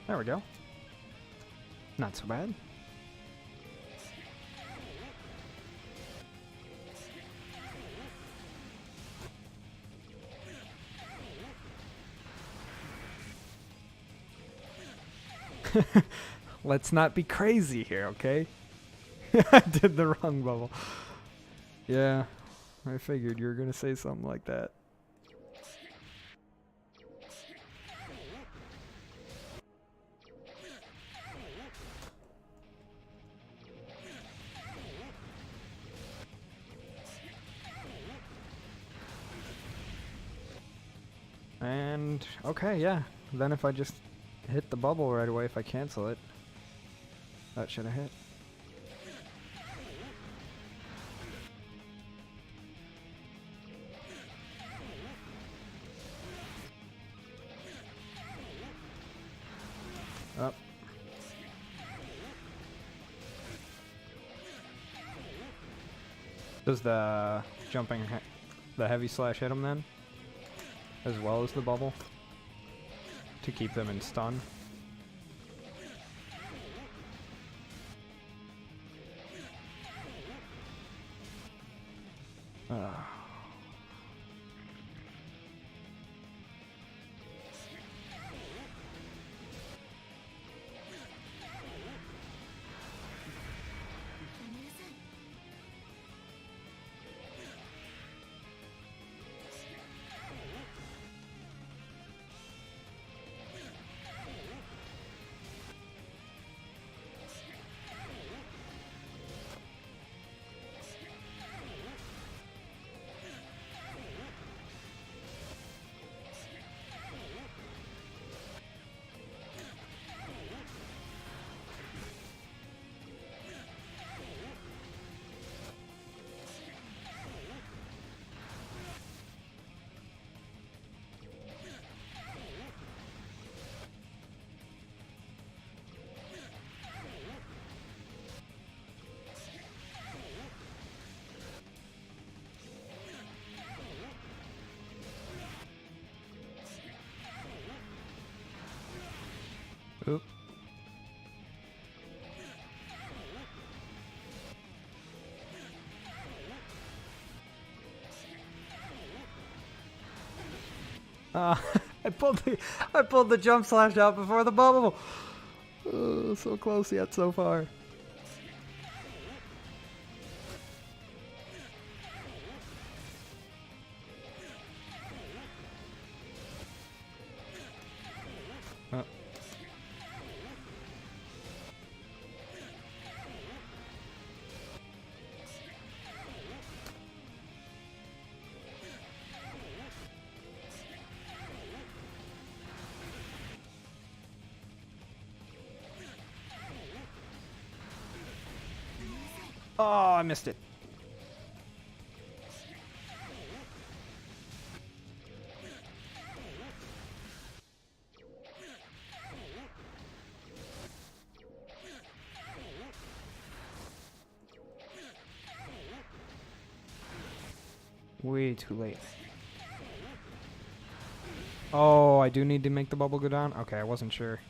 There we go. Not so bad. Let's not be crazy here, okay? I did the wrong bubble. Yeah, I figured you were gonna say something like that. And, okay, yeah. Then if I just hit the bubble right away, if I cancel it, that should have hit. Up. Does the jumping, the heavy slash hit him then? As well as the bubble? To keep them in stun? Oop. I pulled the jump slash out before the bubble. Oh, so close yet so far. Oh. Oh, I missed it. Way too late. Oh, I do need to make the bubble go down? Okay, I wasn't sure.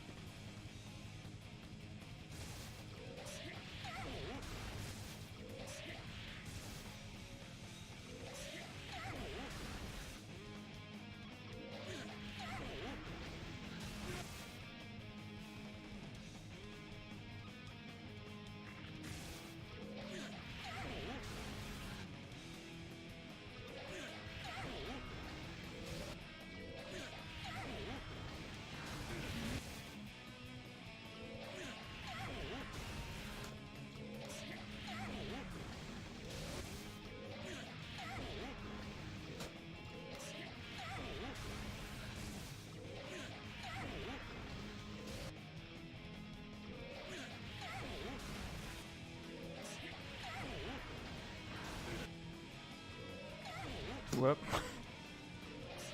Whoop.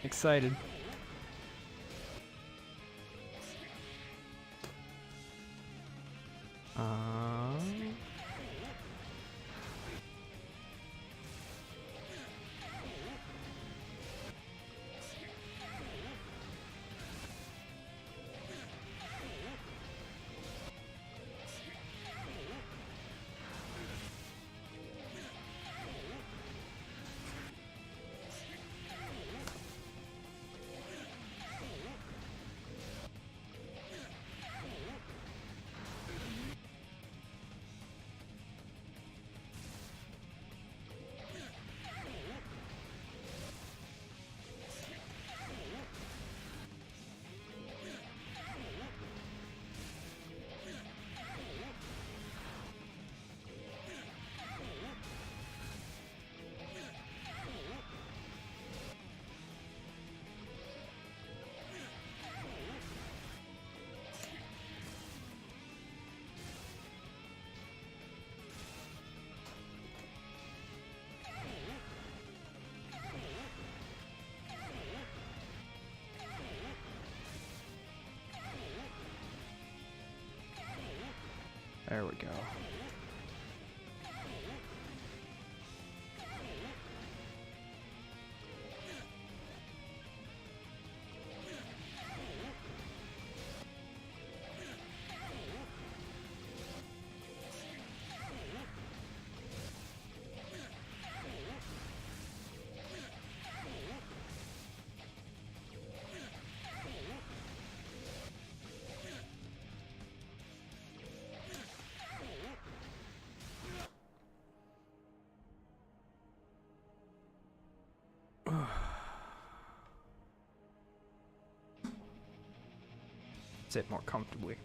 Excited. There we go. Sit more comfortably.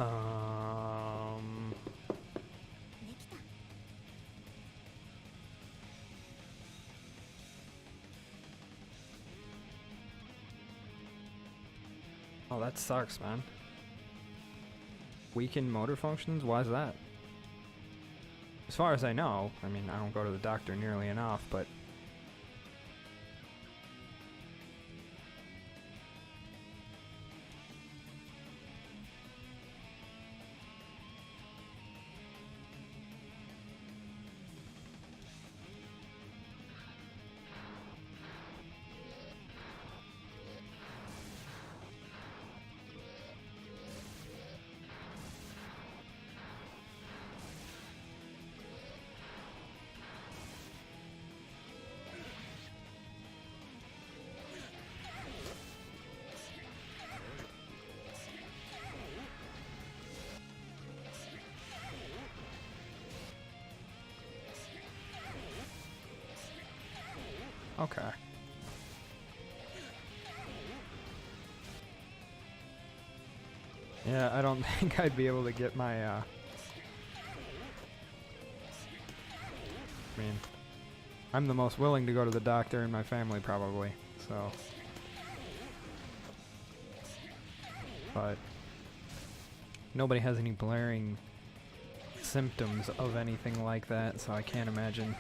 Um. できた。 Oh, that sucks, man. Weakened motor functions? Why is that? As far as I know, I mean, I don't go to the doctor nearly enough, but Okay. Yeah, I don't think I'd be able to get my, I mean, I'm the most willing to go to the doctor in my family, probably, so. But nobody has any blaring symptoms of anything like that, so I can't imagine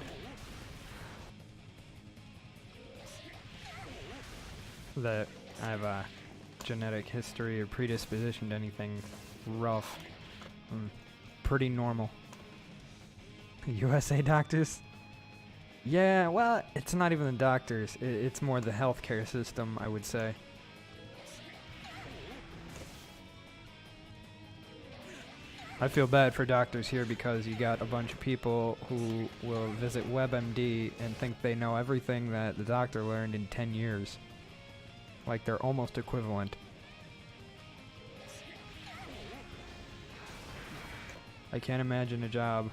that I have a genetic history or predisposition to anything rough. I'm pretty normal. USA doctors? Yeah, well, it's not even the doctors. It's more the healthcare system, I would say. I feel bad for doctors here because you got a bunch of people who will visit WebMD and think they know everything that the doctor learned in 10 years. Like they're almost equivalent. I can't imagine a job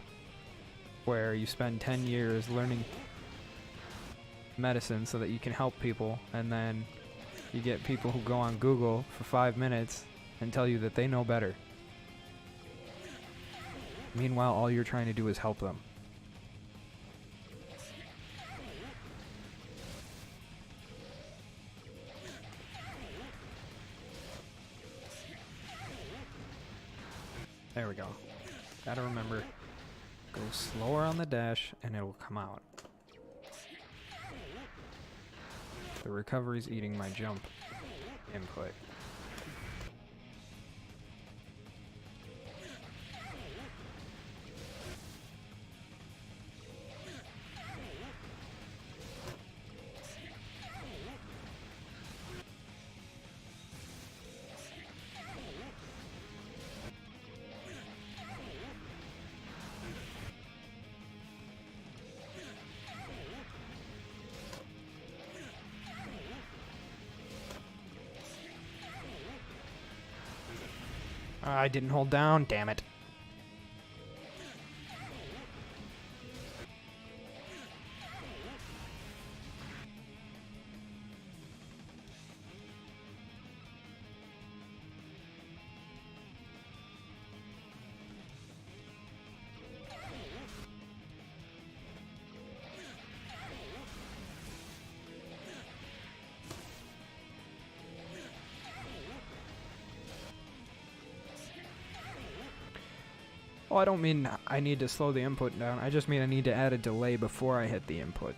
where you spend 10 years learning medicine so that you can help people, and then you get people who go on Google for 5 minutes and tell you that they know better. Meanwhile, all you're trying to do is help them. There we go. Gotta remember, go slower on the dash and it'll come out. The recovery's eating my jump input. I didn't hold down, damn it. Oh, I don't mean I need to slow the input down. I just mean I need to add a delay before I hit the input.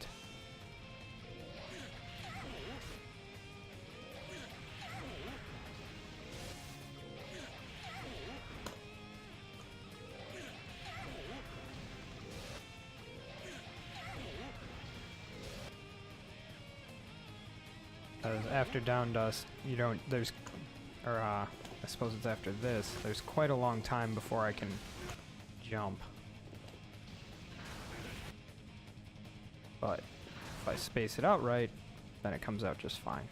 After down dust, you don't, I suppose it's after this, there's quite a long time before I can jump. But if I space it out right, then it comes out just fine.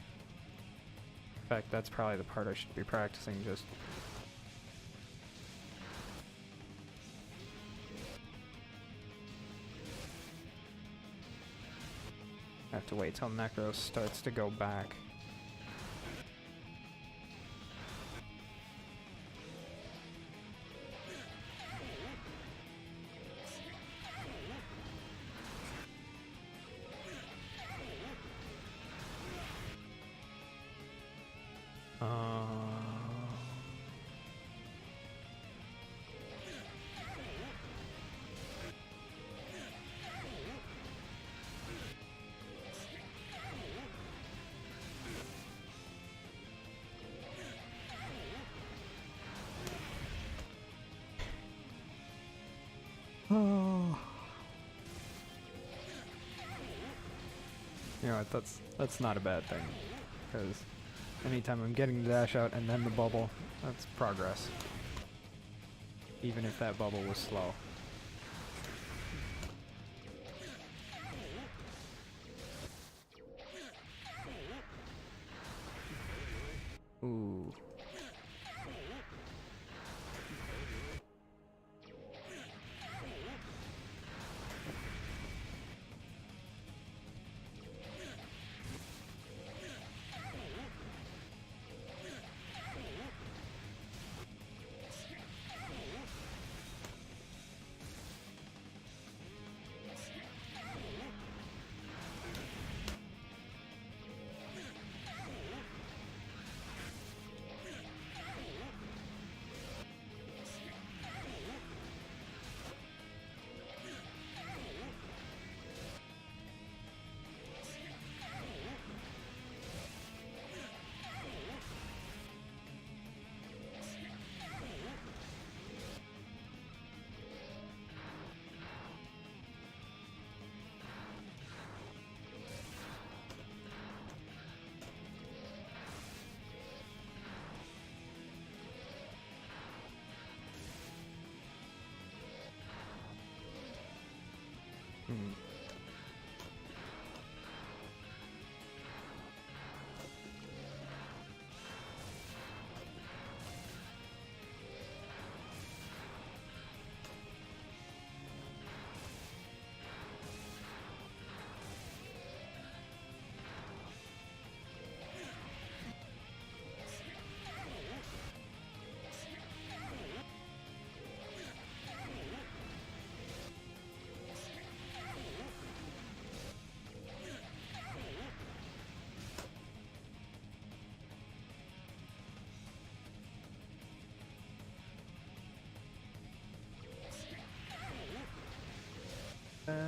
In fact, that's probably the part I should be practicing just. I have to wait till Necros starts to go back. Oh. You know what, that's not a bad thing, because anytime I'm getting the dash out and then the bubble, that's progress. Even if that bubble was slow. Ooh.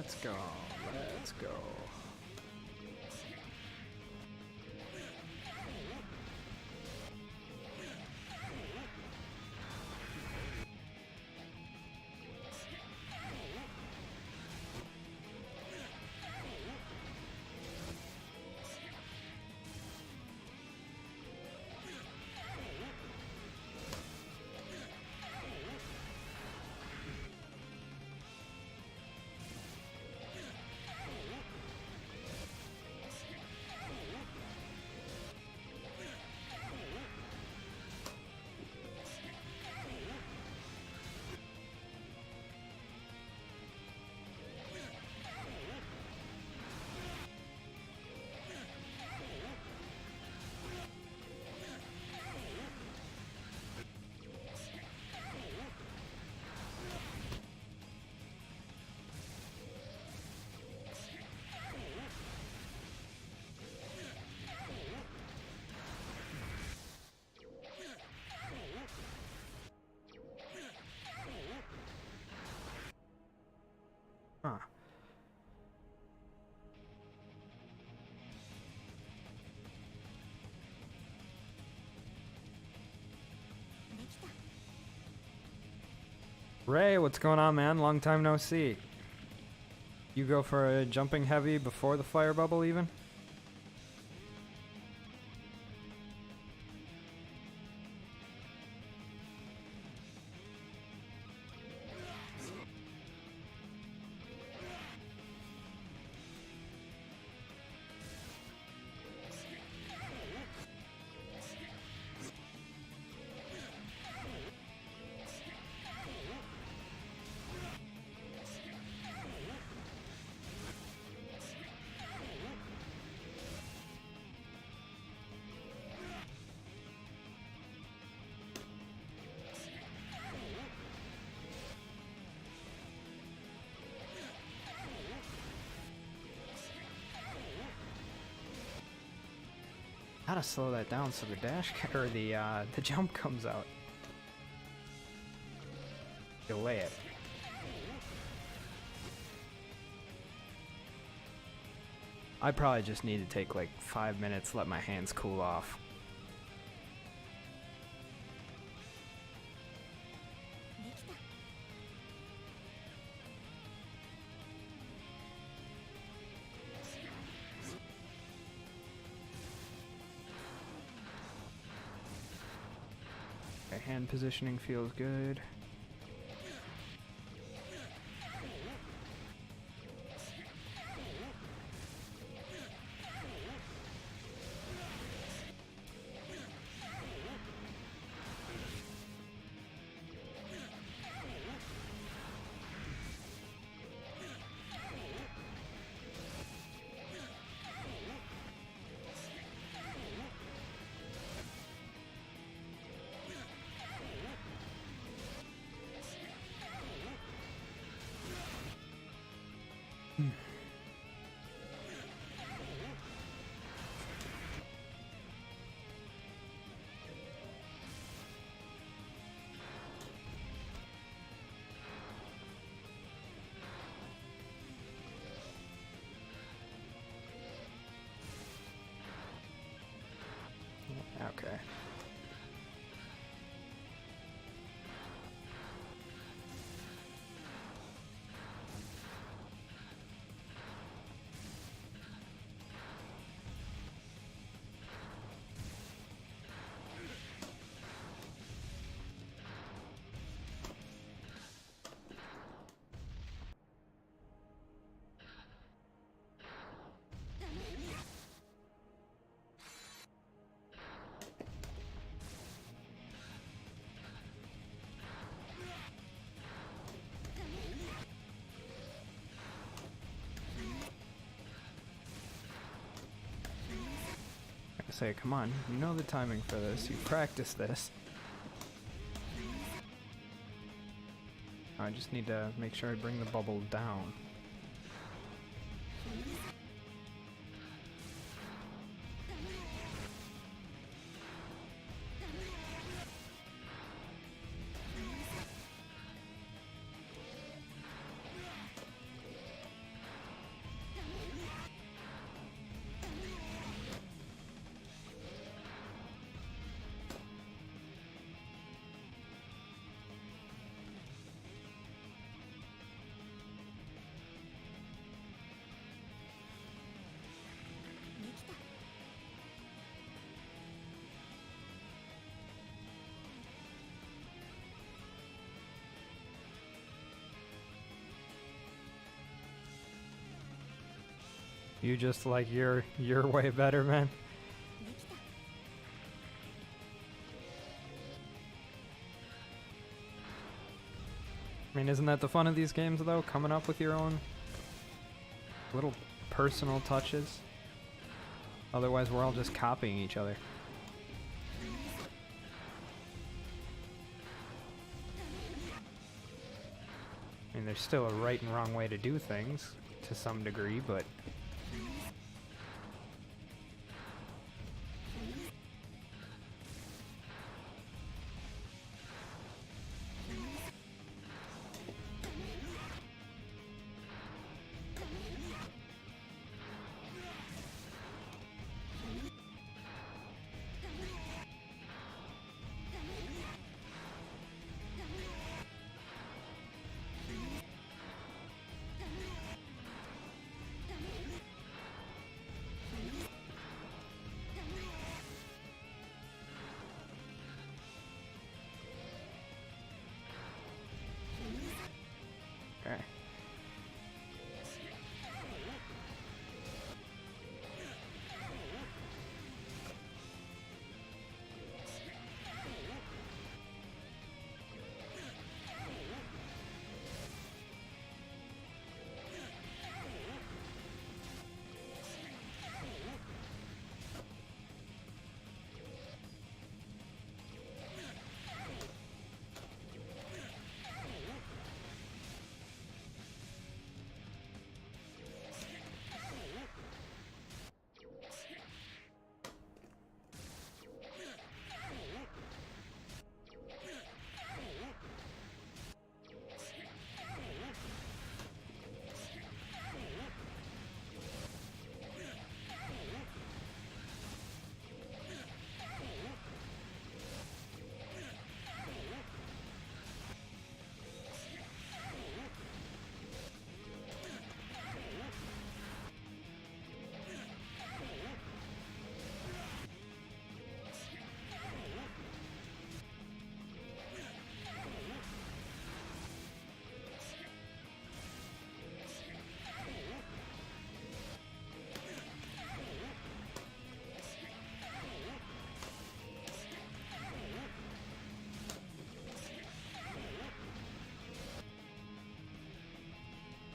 Let's go. Let's go. Huh. Ray, what's going on, man? Long time no see. You go for a jumping heavy before the fire bubble, even? Gotta slow that down so the dash or the jump comes out. Delay it. I probably just need to take like 5 minutes, let my hands cool off. Okay, hand positioning feels good. Okay. Say, come on, you know the timing for this, you practice this. I just need to make sure I bring the bubble down. You just like your way better, man. できた I mean, isn't that the fun of these games, though? Coming up with your own little personal touches. Otherwise, we're all just copying each other. I mean, there's still a right and wrong way to do things, to some degree, but... Okay.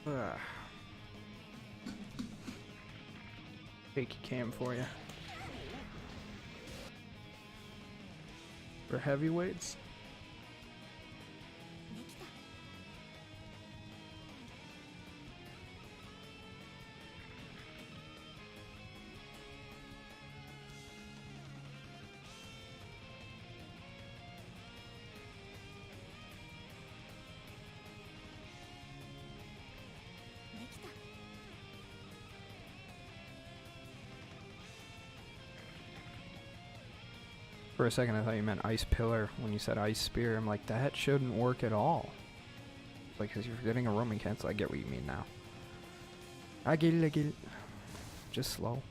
Ugh. Shaky cam for you. For heavyweights? できた できた For a second, I thought you meant ice pillar when you said ice spear. I'm like, that shouldn't work at all. Like, because you're forgetting a Roman cancel. I get what you mean now. I get it, I get it. Just slow.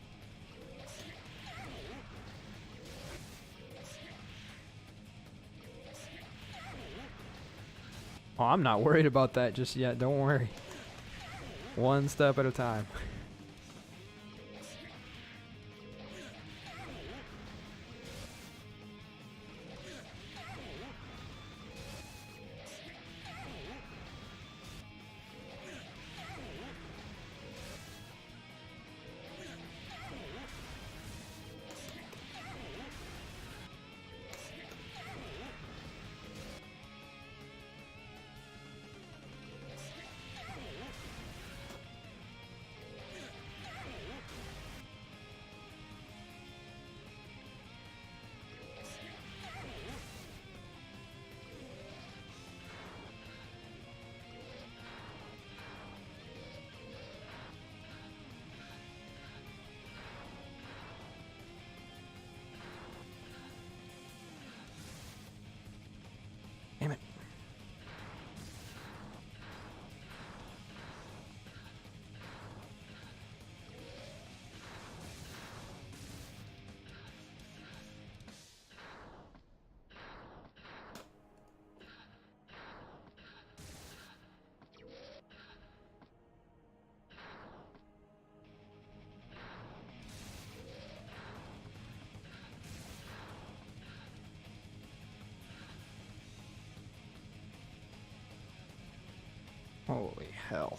Oh, I'm not worried about that just yet. Don't worry. One step at a time. Holy hell.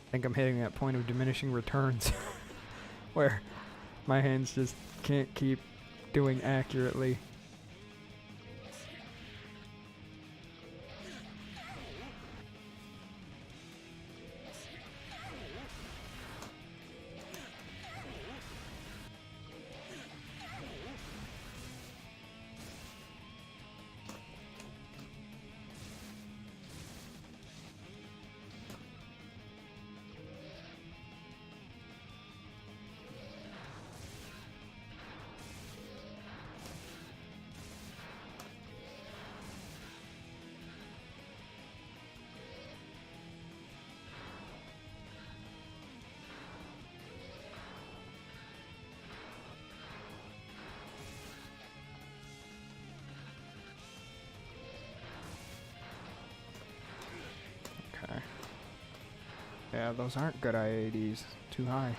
I think I'm hitting that point of diminishing returns where my hands just can't keep doing accurately. Okay. Yeah, those aren't good IADs. Too high.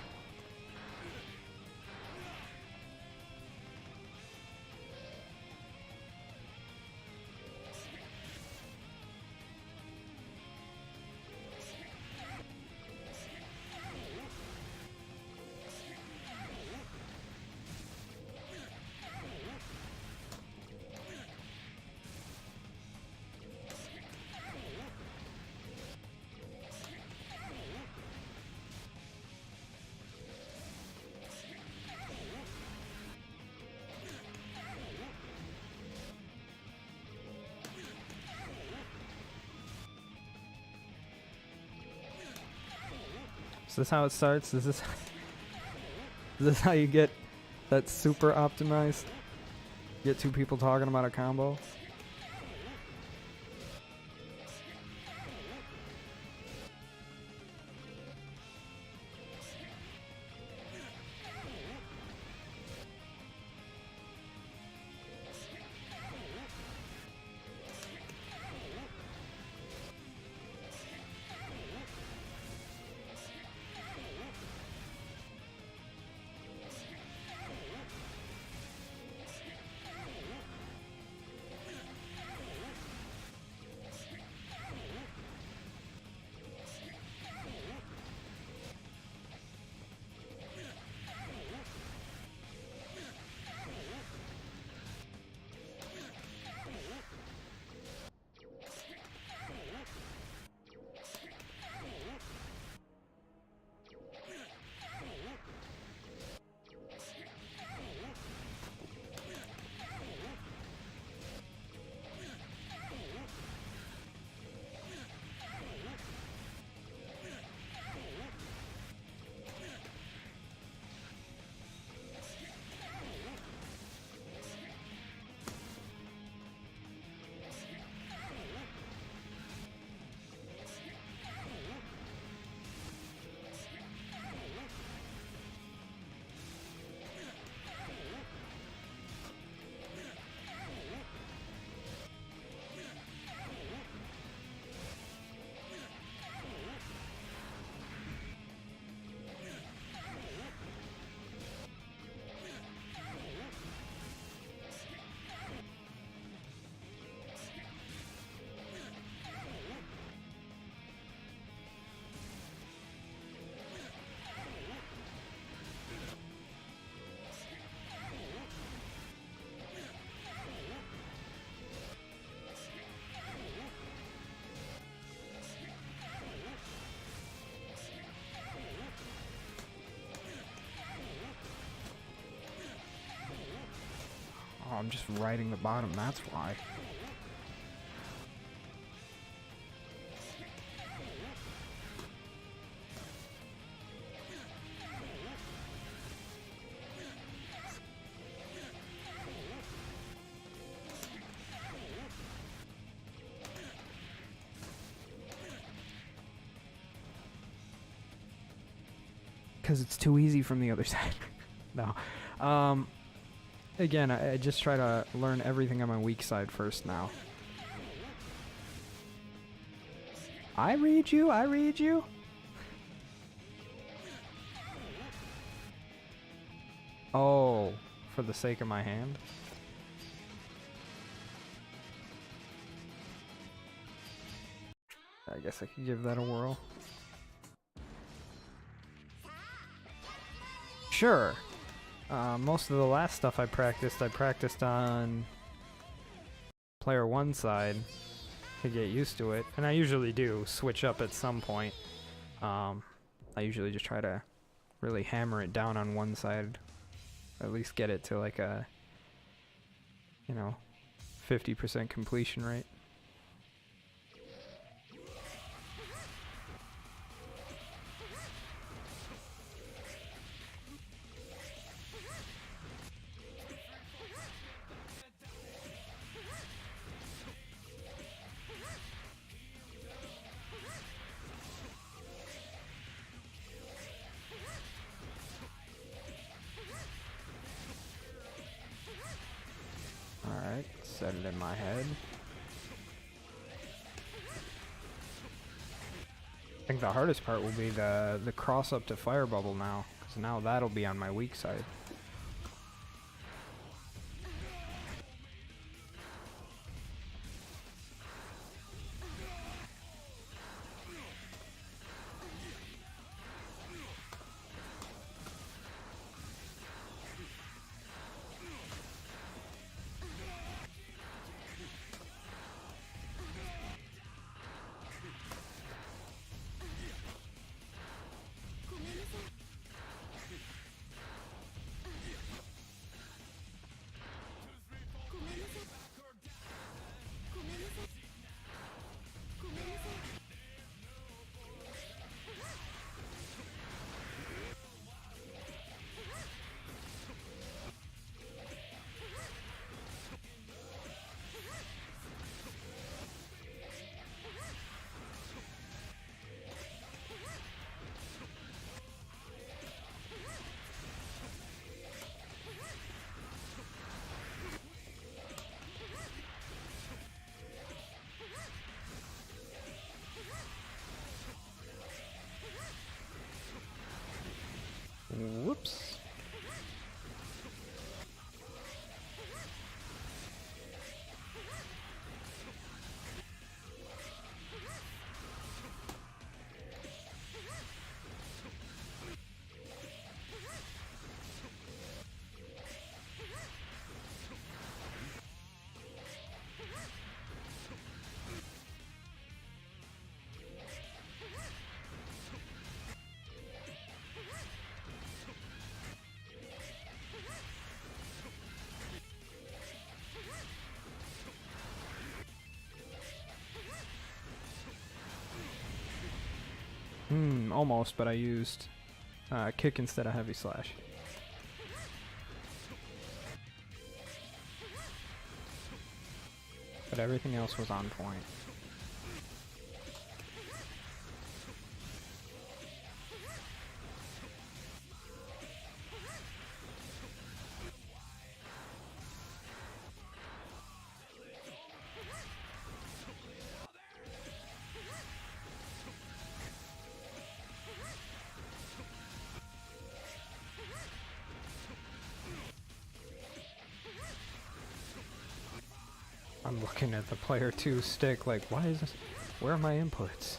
Is this how it starts? Is this how you get that super optimized? Get two people talking about a combo? Oh, I'm just riding the bottom, that's why. Because it's too easy from the other side. No. Again, I just try to learn everything on my weak side first now. I read you, I read you. Oh, for the sake of my hand? I guess I could give that a whirl. Sure. Most of the last stuff I practiced on player one side to get used to it, and I usually do switch up at some point. I usually just try to really hammer it down on one side, at least get it to like a, 50% completion rate. Alright, set it in my head. I think the hardest part will be the cross up to Fire Bubble now, because now that'll be on my weak side. Whoops. Almost, but I used kick instead of heavy slash. But everything else was on point. I'm looking at the player 2 stick like, why is this? Where are my inputs?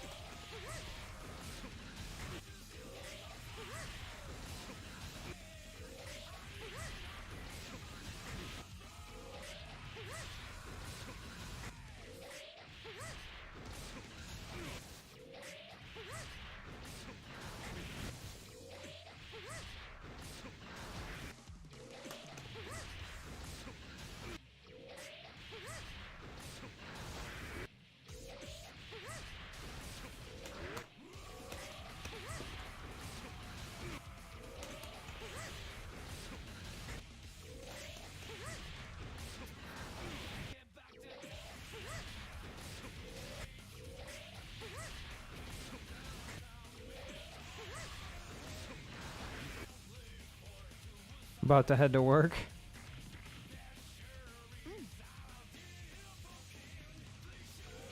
About to head to work.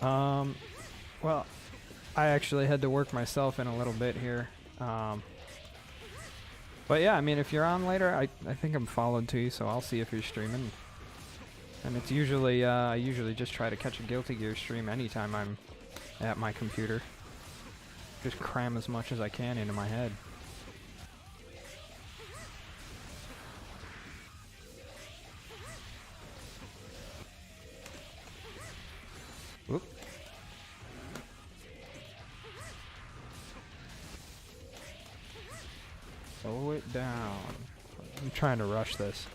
Well, I actually had to work myself in a little bit here. But yeah, I mean, if you're on later, I think I'm followed to you, so I'll see if you're streaming. And it's usually, I usually just try to catch a Guilty Gear stream anytime I'm at my computer. Just cram as much as I can into my head. Whoop. Slow it down. I'm trying to rush this.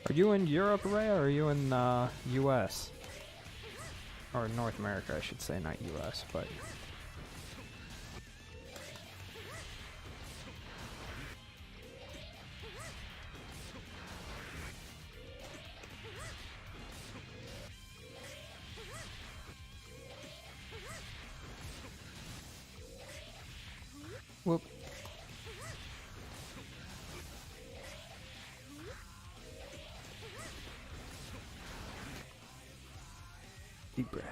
Are you in Europe, Ray, or are you in U.S.? Or North America, I should say, not U.S., but... Whoop. Deep breath.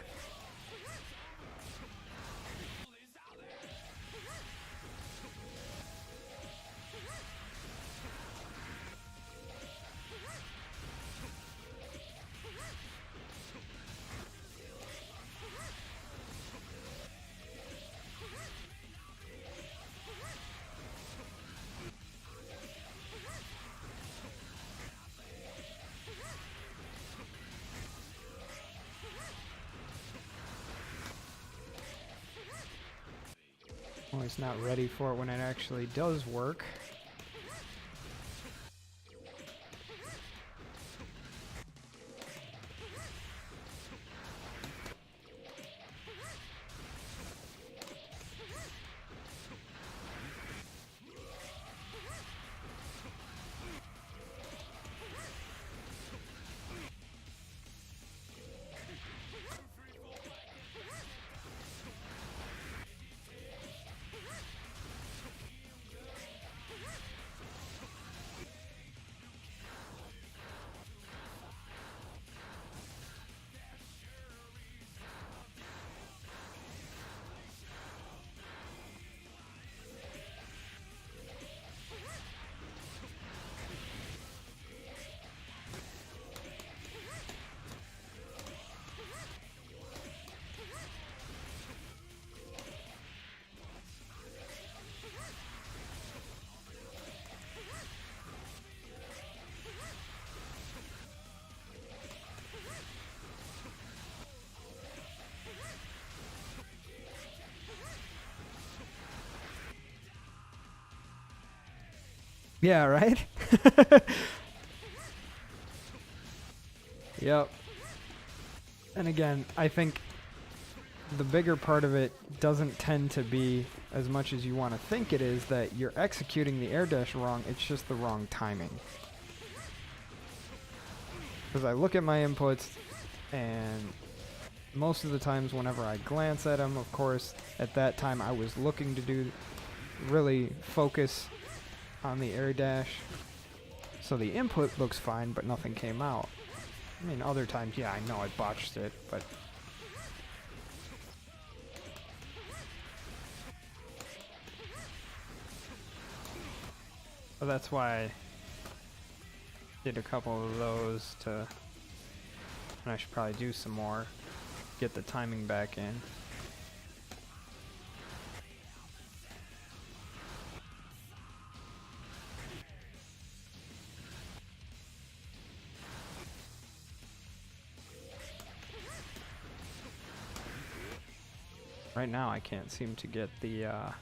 Always not ready for it when it actually does work. Yeah, right? Yep. And again, I think the bigger part of it doesn't tend to be as much as you want to think it is that you're executing the air dash wrong, it's just the wrong timing. Because I look at my inputs, and most of the times whenever I glance at them, of course, at that time I was looking to really focus on the air dash. So the input looks fine, but nothing came out. I mean, other times, yeah, I know I botched it, but... So that's why I did a couple of those to... And I should probably do some more. Get the timing back in. Right now I can't seem to get the yeah,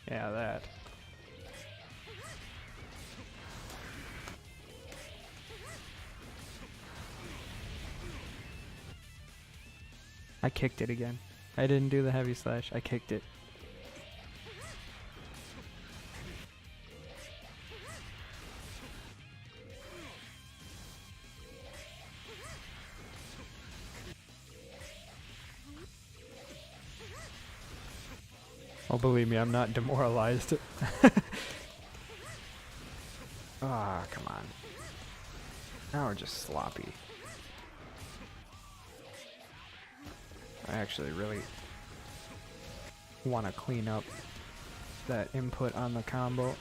that. I kicked it again. I didn't do the heavy slash. I kicked it. Oh, believe me, I'm not demoralized. Ah, come on. Now we're just sloppy. I actually really want to clean up that input on the combo,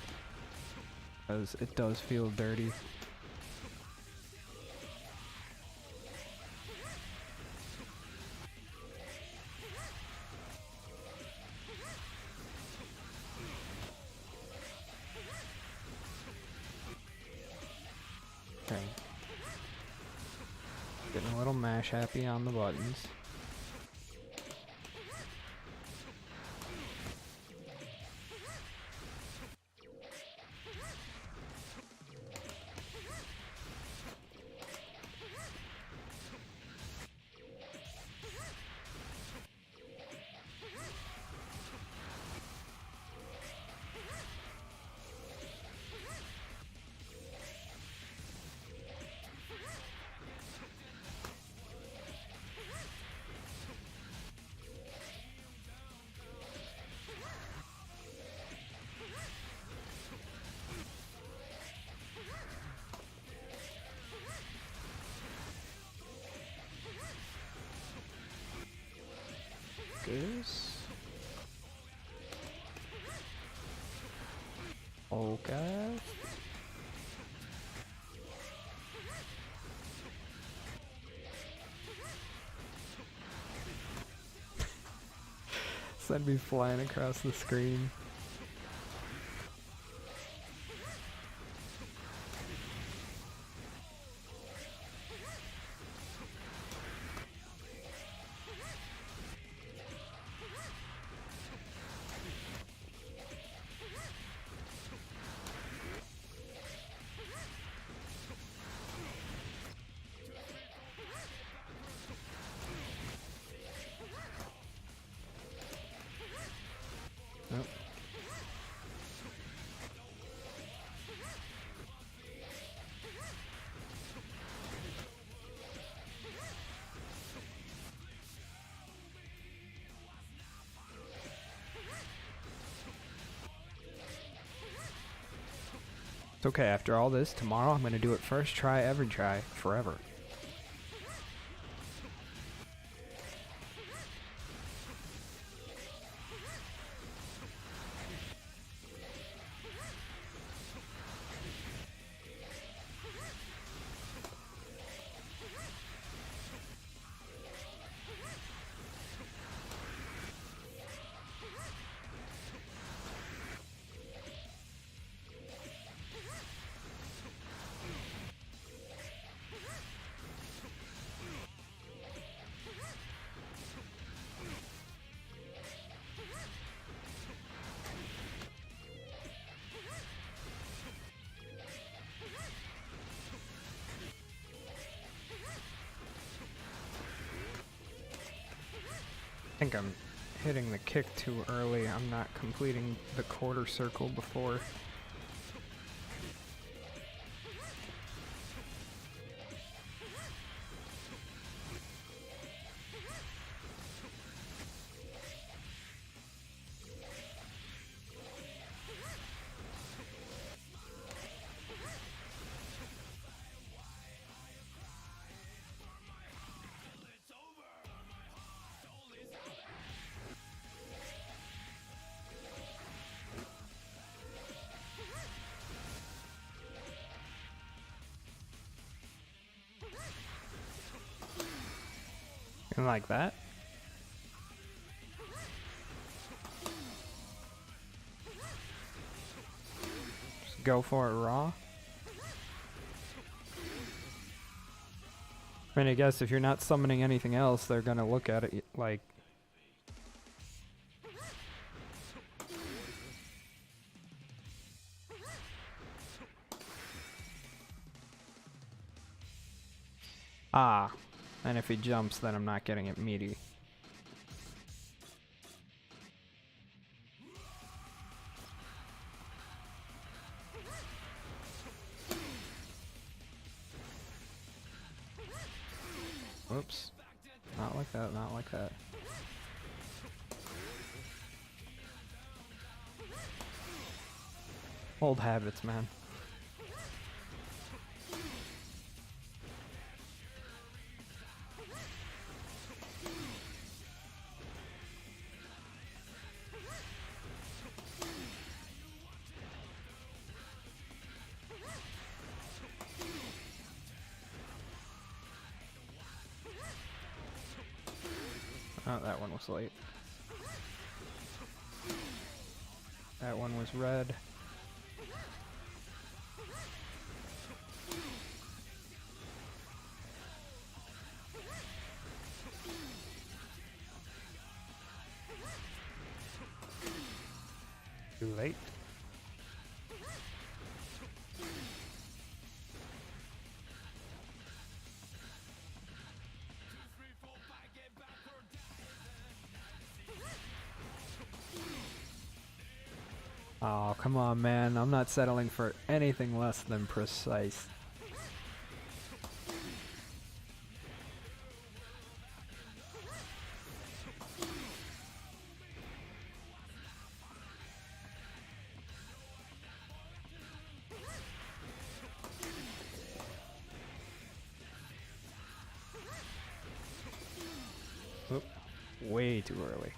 because it does feel dirty. Okay. Getting a little mash happy on the buttons. Goose. Okay. Send me flying across the screen. Nope. It's okay, after all this, tomorrow I'm gonna do it first try, every try, forever. I think I'm hitting the kick too early. I'm not completing the quarter circle before. And like that. Just go for it raw. I mean, I guess if you're not summoning anything else, they're gonna look at it like... Ah, and if he jumps, then I'm not getting it meaty. Whoops. Not like that, not like that. Old habits, man. Oh, that one was late. That one was red. Too late. Oh, come on, man. I'm not settling for anything less than precise. Oop. Way too early.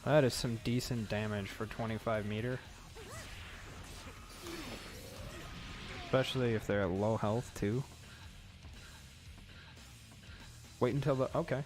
That is some decent damage for 25 meter. Especially if they're at low health too. Wait until the... okay.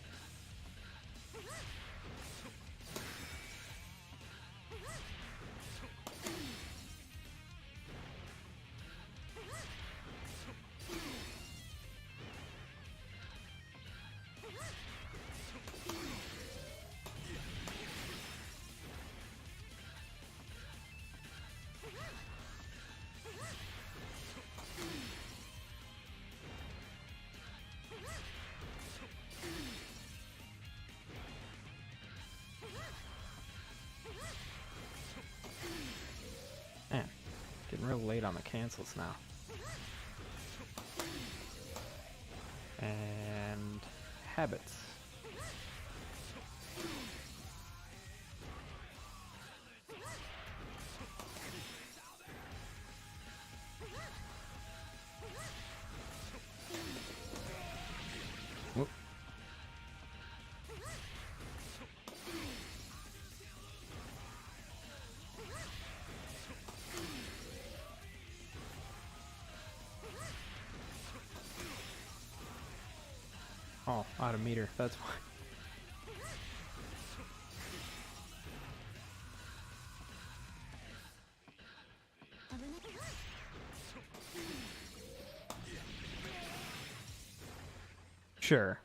Man, getting real late on the cancels now. And habits. Whoop. Oh, out of meter, that's why. Sure.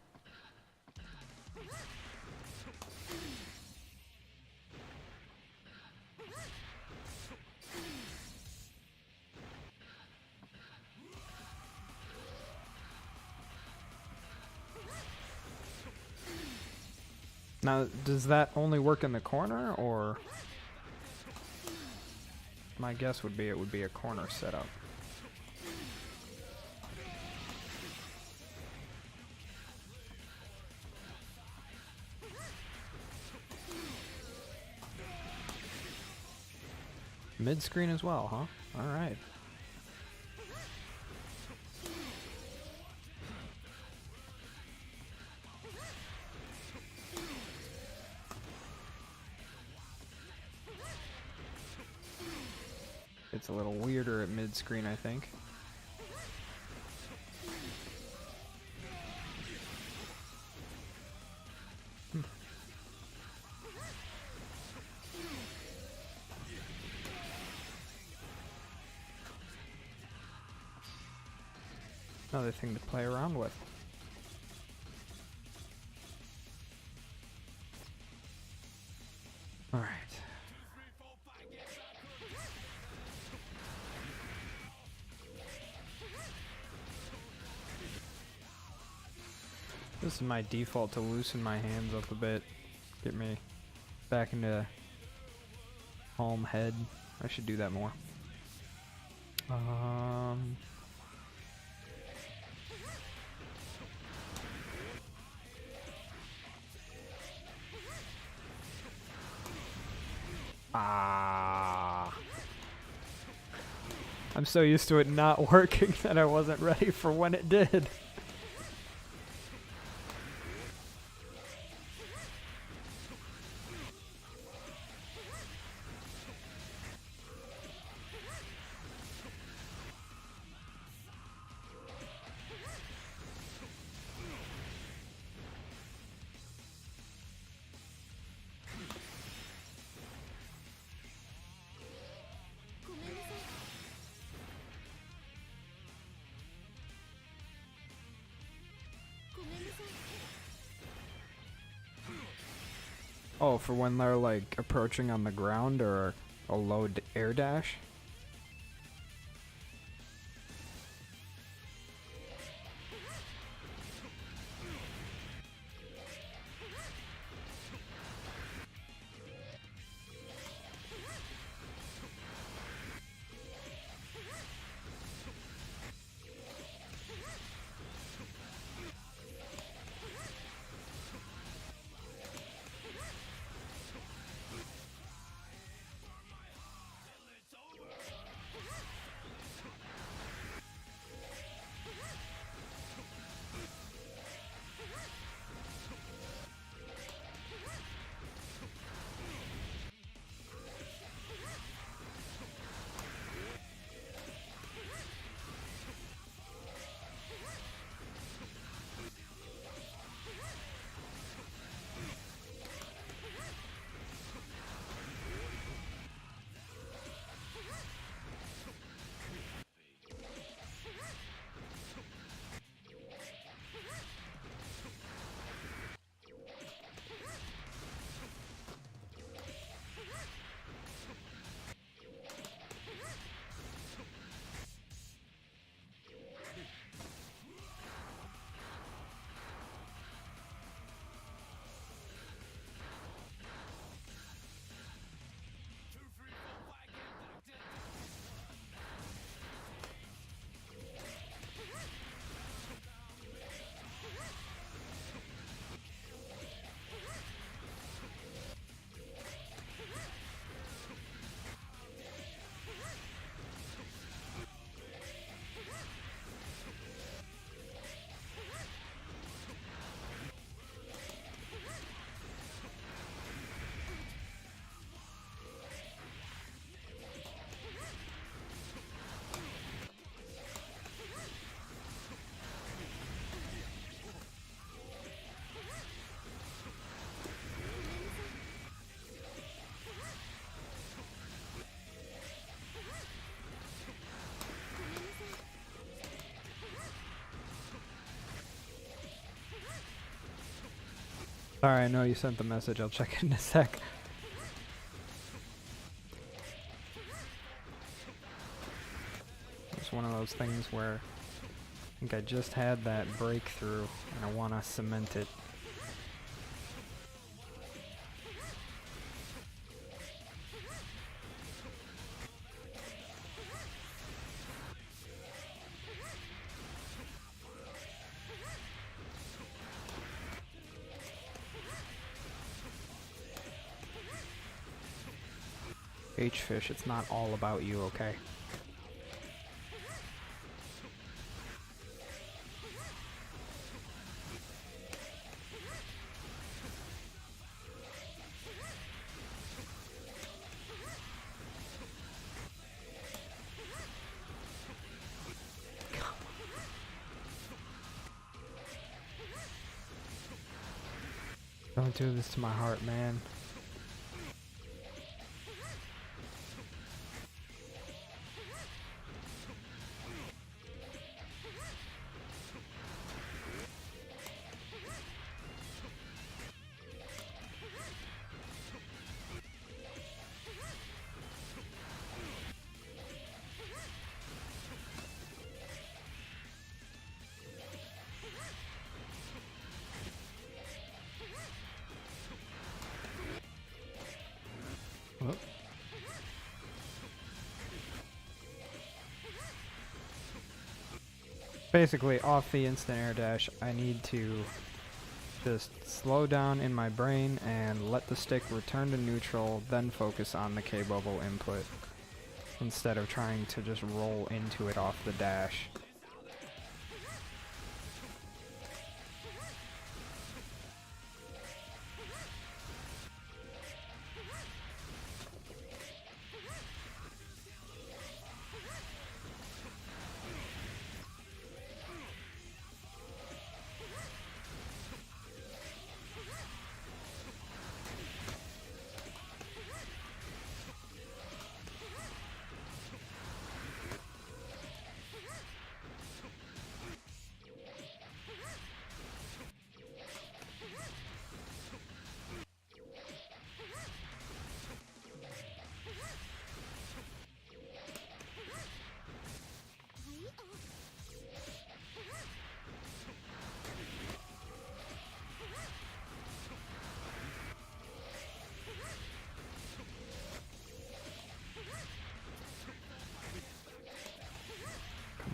Now, does that only work in the corner, or? My guess would be it would be a corner setup. Mid-screen as well, huh? Alright. It's a little weirder at mid-screen, I think. Another thing to play around with. Alright. This is my default to loosen my hands up a bit. Get me back into palm head. I should do that more. I'm so used to it not working that I wasn't ready for when it did. Oh, for when they're like approaching on the ground or a low air dash? Sorry, I know you sent the message. I'll check it in a sec. It's one of those things where I think I just had that breakthrough and I want to cement it. H-Fish, it's not all about you, okay? Don't do this to my heart, man. Whoop. Basically, off the instant air dash, I need to just slow down in my brain and let the stick return to neutral, then focus on the K-bubble input, instead of trying to just roll into it off the dash.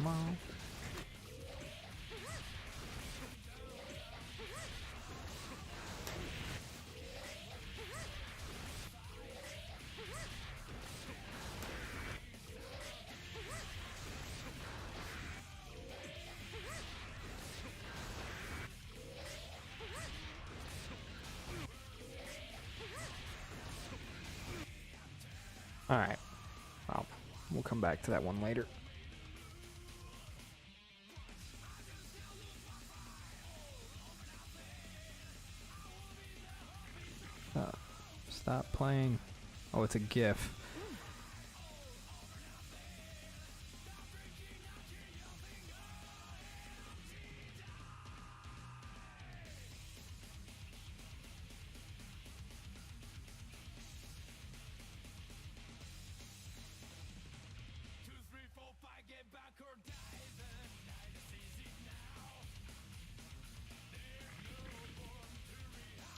Come on. Alright. Well, we'll come back to that one later. Stop playing. Oh, it's a GIF.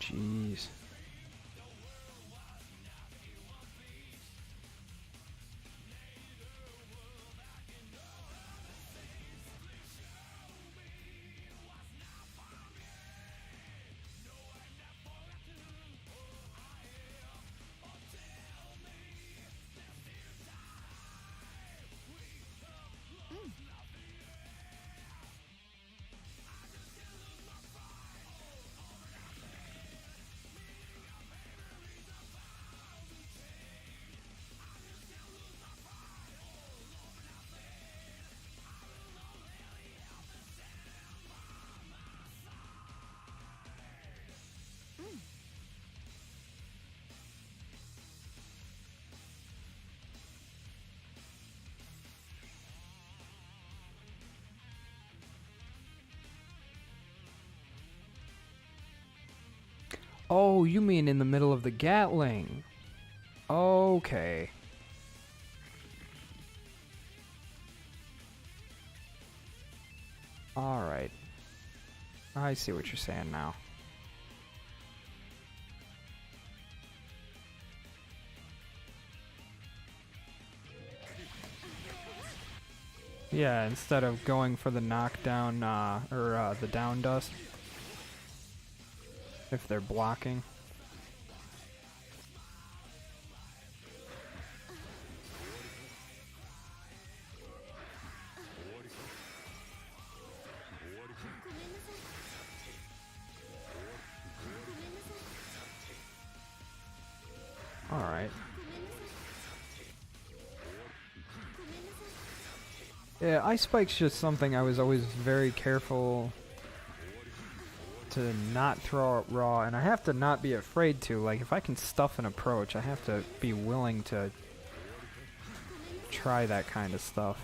Jeez. Oh, you mean in the middle of the Gatling? Okay. Alright. I see what you're saying now. Yeah, instead of going for the knockdown, or the down dust. If they're blocking. Alright. Yeah, Ice Spike's just something I was always very careful to not throw it raw, and I have to not be afraid to. Like, if I can stuff an approach, I have to be willing to try that kind of stuff.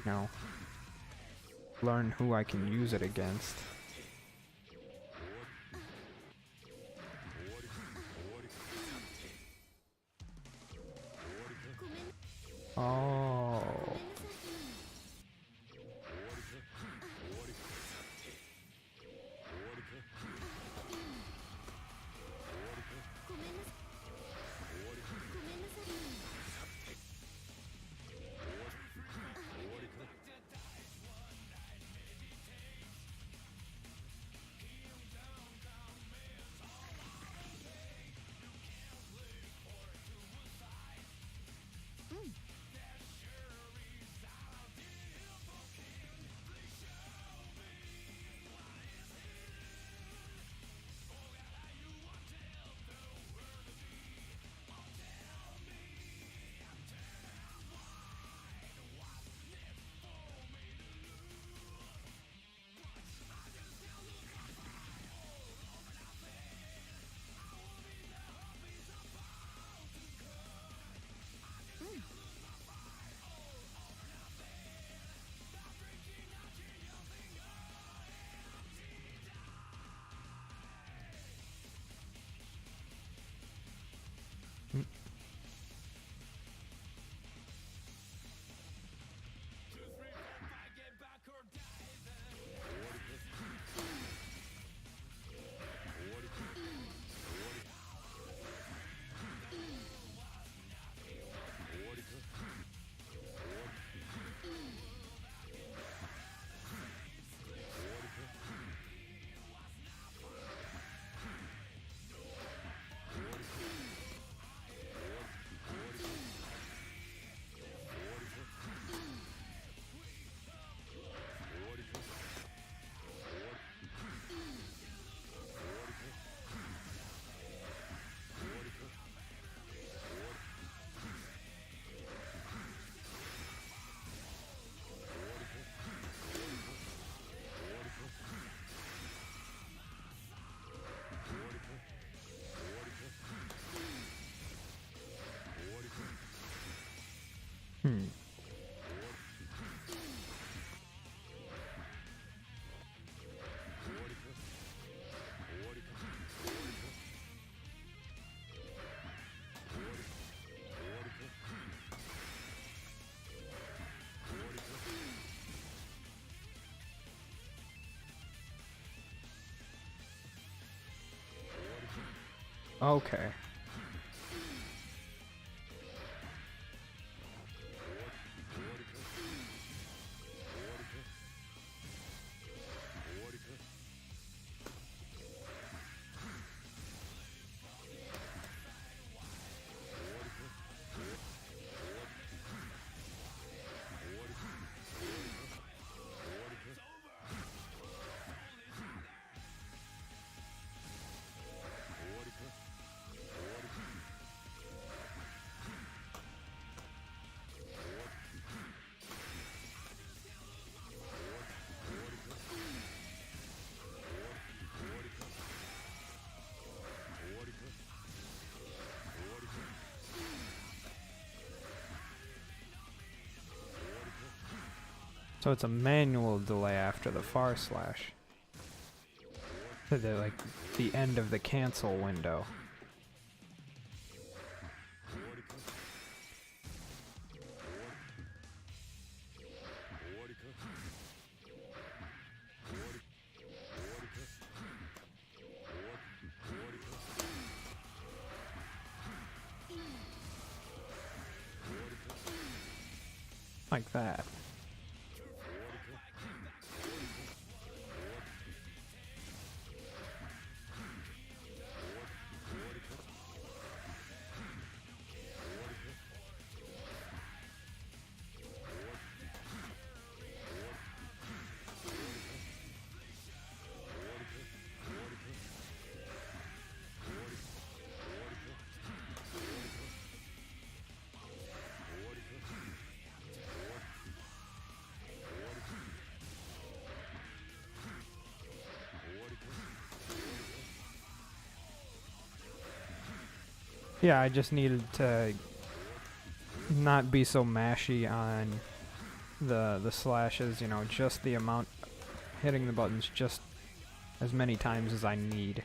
You know, learn who I can use it against. Oh. Okay. So it's a manual delay after the far slash. So like the end of the cancel window. Like that. Yeah, I just needed to not be so mashy on the slashes, you know, just the amount, hitting the buttons just as many times as I need.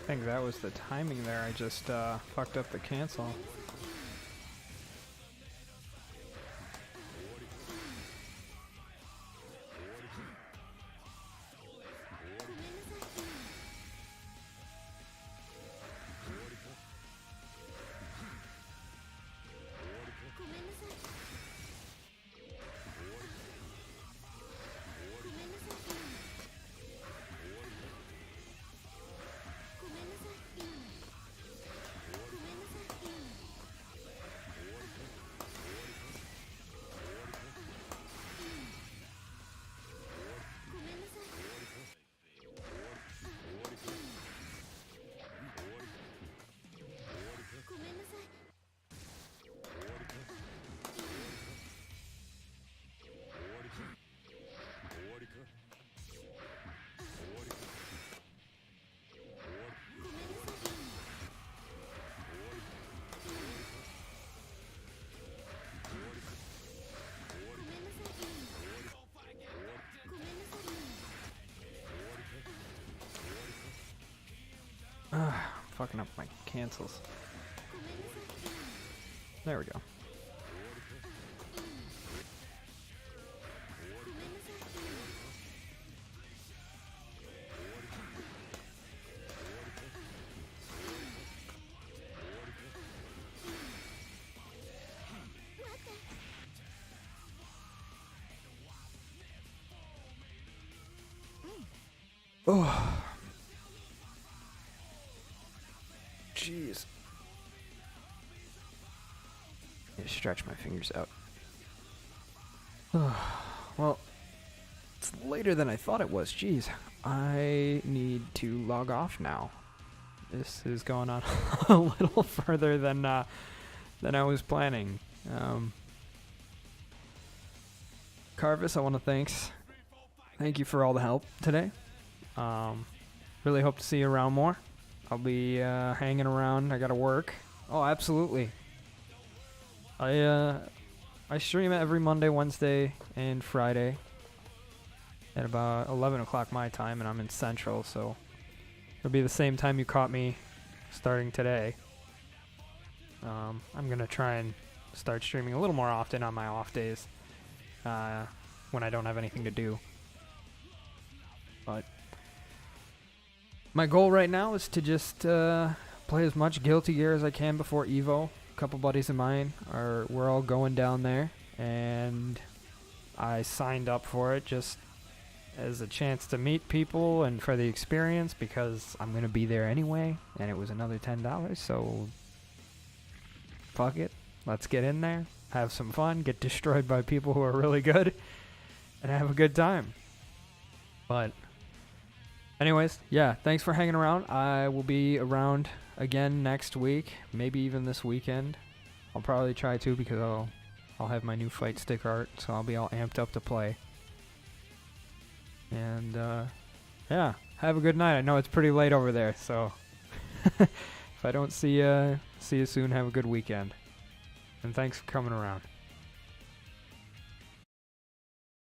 I think that was the timing there. I just fucked up the cancel. Fucking up my cancels. There we go. Oh. Jeez. I stretch my fingers out. Well, it's later than I thought it was. Jeez. I need to log off now. This is going on a little further than I was planning. Carvis, I want to thank you for all the help today. Really hope to see you around more. I'll be hanging around. I gotta work. Oh, absolutely. I stream every Monday, Wednesday, and Friday at about 11 o'clock my time, and I'm in Central, so it'll be the same time you caught me starting today. I'm gonna try and start streaming a little more often on my off days when I don't have anything to do. But my goal right now is to just play as much Guilty Gear as I can before EVO. A couple buddies of mine we're all going down there, and I signed up for it just as a chance to meet people and for the experience because I'm gonna be there anyway, and it was another $10, so fuck it. Let's get in there, have some fun, get destroyed by people who are really good, and have a good time. But anyways, yeah, thanks for hanging around. I will be around again next week, maybe even this weekend. I'll probably try to because I'll have my new fight stick art, so I'll be all amped up to play. And yeah, have a good night. I know it's pretty late over there, so if I don't see you soon, have a good weekend. And thanks for coming around.